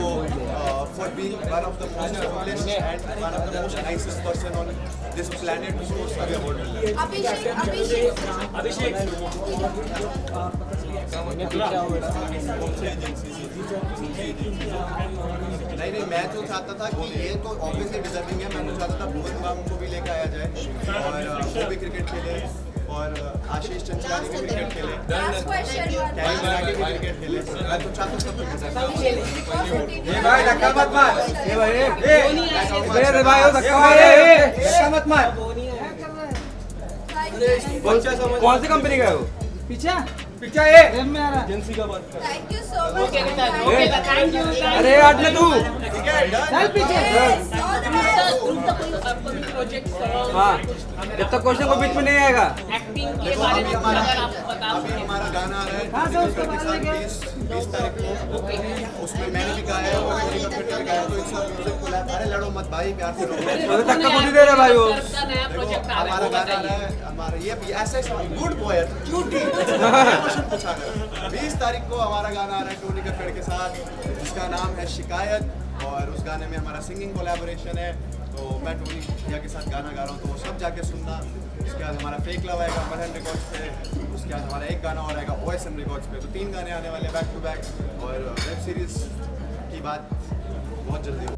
Speaker 19: for being one of the most humblest and one of the most nicest person on this planet उसको उसका भी award मिला। नहीं मैं तो चाहता था कि ये तो ऑब्वियसली डिजर्विंग है। मैं तो चाहता था भुवन बाम को भी लेकर आया जाए और वो भी क्रिकेट खेले और आशीष चंचलानी भी क्रिकेट खेले, कैरी मराठी भी क्रिकेट खेले। मैं तो चाहता सब क्रिकेट। ये भाई धक्का मत मार, ये भाई मेरे भाई हो धक्का मार, धक्का मत मार। कौन सी कंपनी का है वो? पीछे पीछे एजेंसी का बात कर।
Speaker 1: Thank you so much.
Speaker 19: अरे हट ना तू।
Speaker 1: चल पीछे।
Speaker 19: हाँ जब तक क्वेश्चन को बीच में नहीं आएगा।
Speaker 14: एक्टिंग के बारे में अगर आप बता
Speaker 19: अभी हमारा गाना आ रहा है 20 तारीख को, उसमें मैंने भी गाया है और टोनी कक्कड़ ने भी गाया है। तो इस म्यूजिक को अरे लड़ो मत भाई, प्यार से रहो। धक्का मुझे दे रहे भाई वो। हमारा गाना आ रहा है, हमारा ये ऐसे गुड बॉय क्यूटी पूछा कर। 20 तारीख को हमारा गाना आ रहा है टोनी कक्कड़ के साथ, जिसका नाम है शिकायत और उस गाने में हमारा सिंगिंग कोलैबोरेशन है। तो मैं टोनी भैया के साथ गाना गा रहा हूँ, तो वो सब जाके सुनना। उसके बाद हमारा फेक लव आएगा मलहन रिकॉर्ड्स पे, उसके बाद हमारा एक गाना और आएगा OSM रिकॉर्ड्स पे। तो 3 गाने आने वाले बैक टू बैक और वेब सीरीज की बात बहुत जल्दी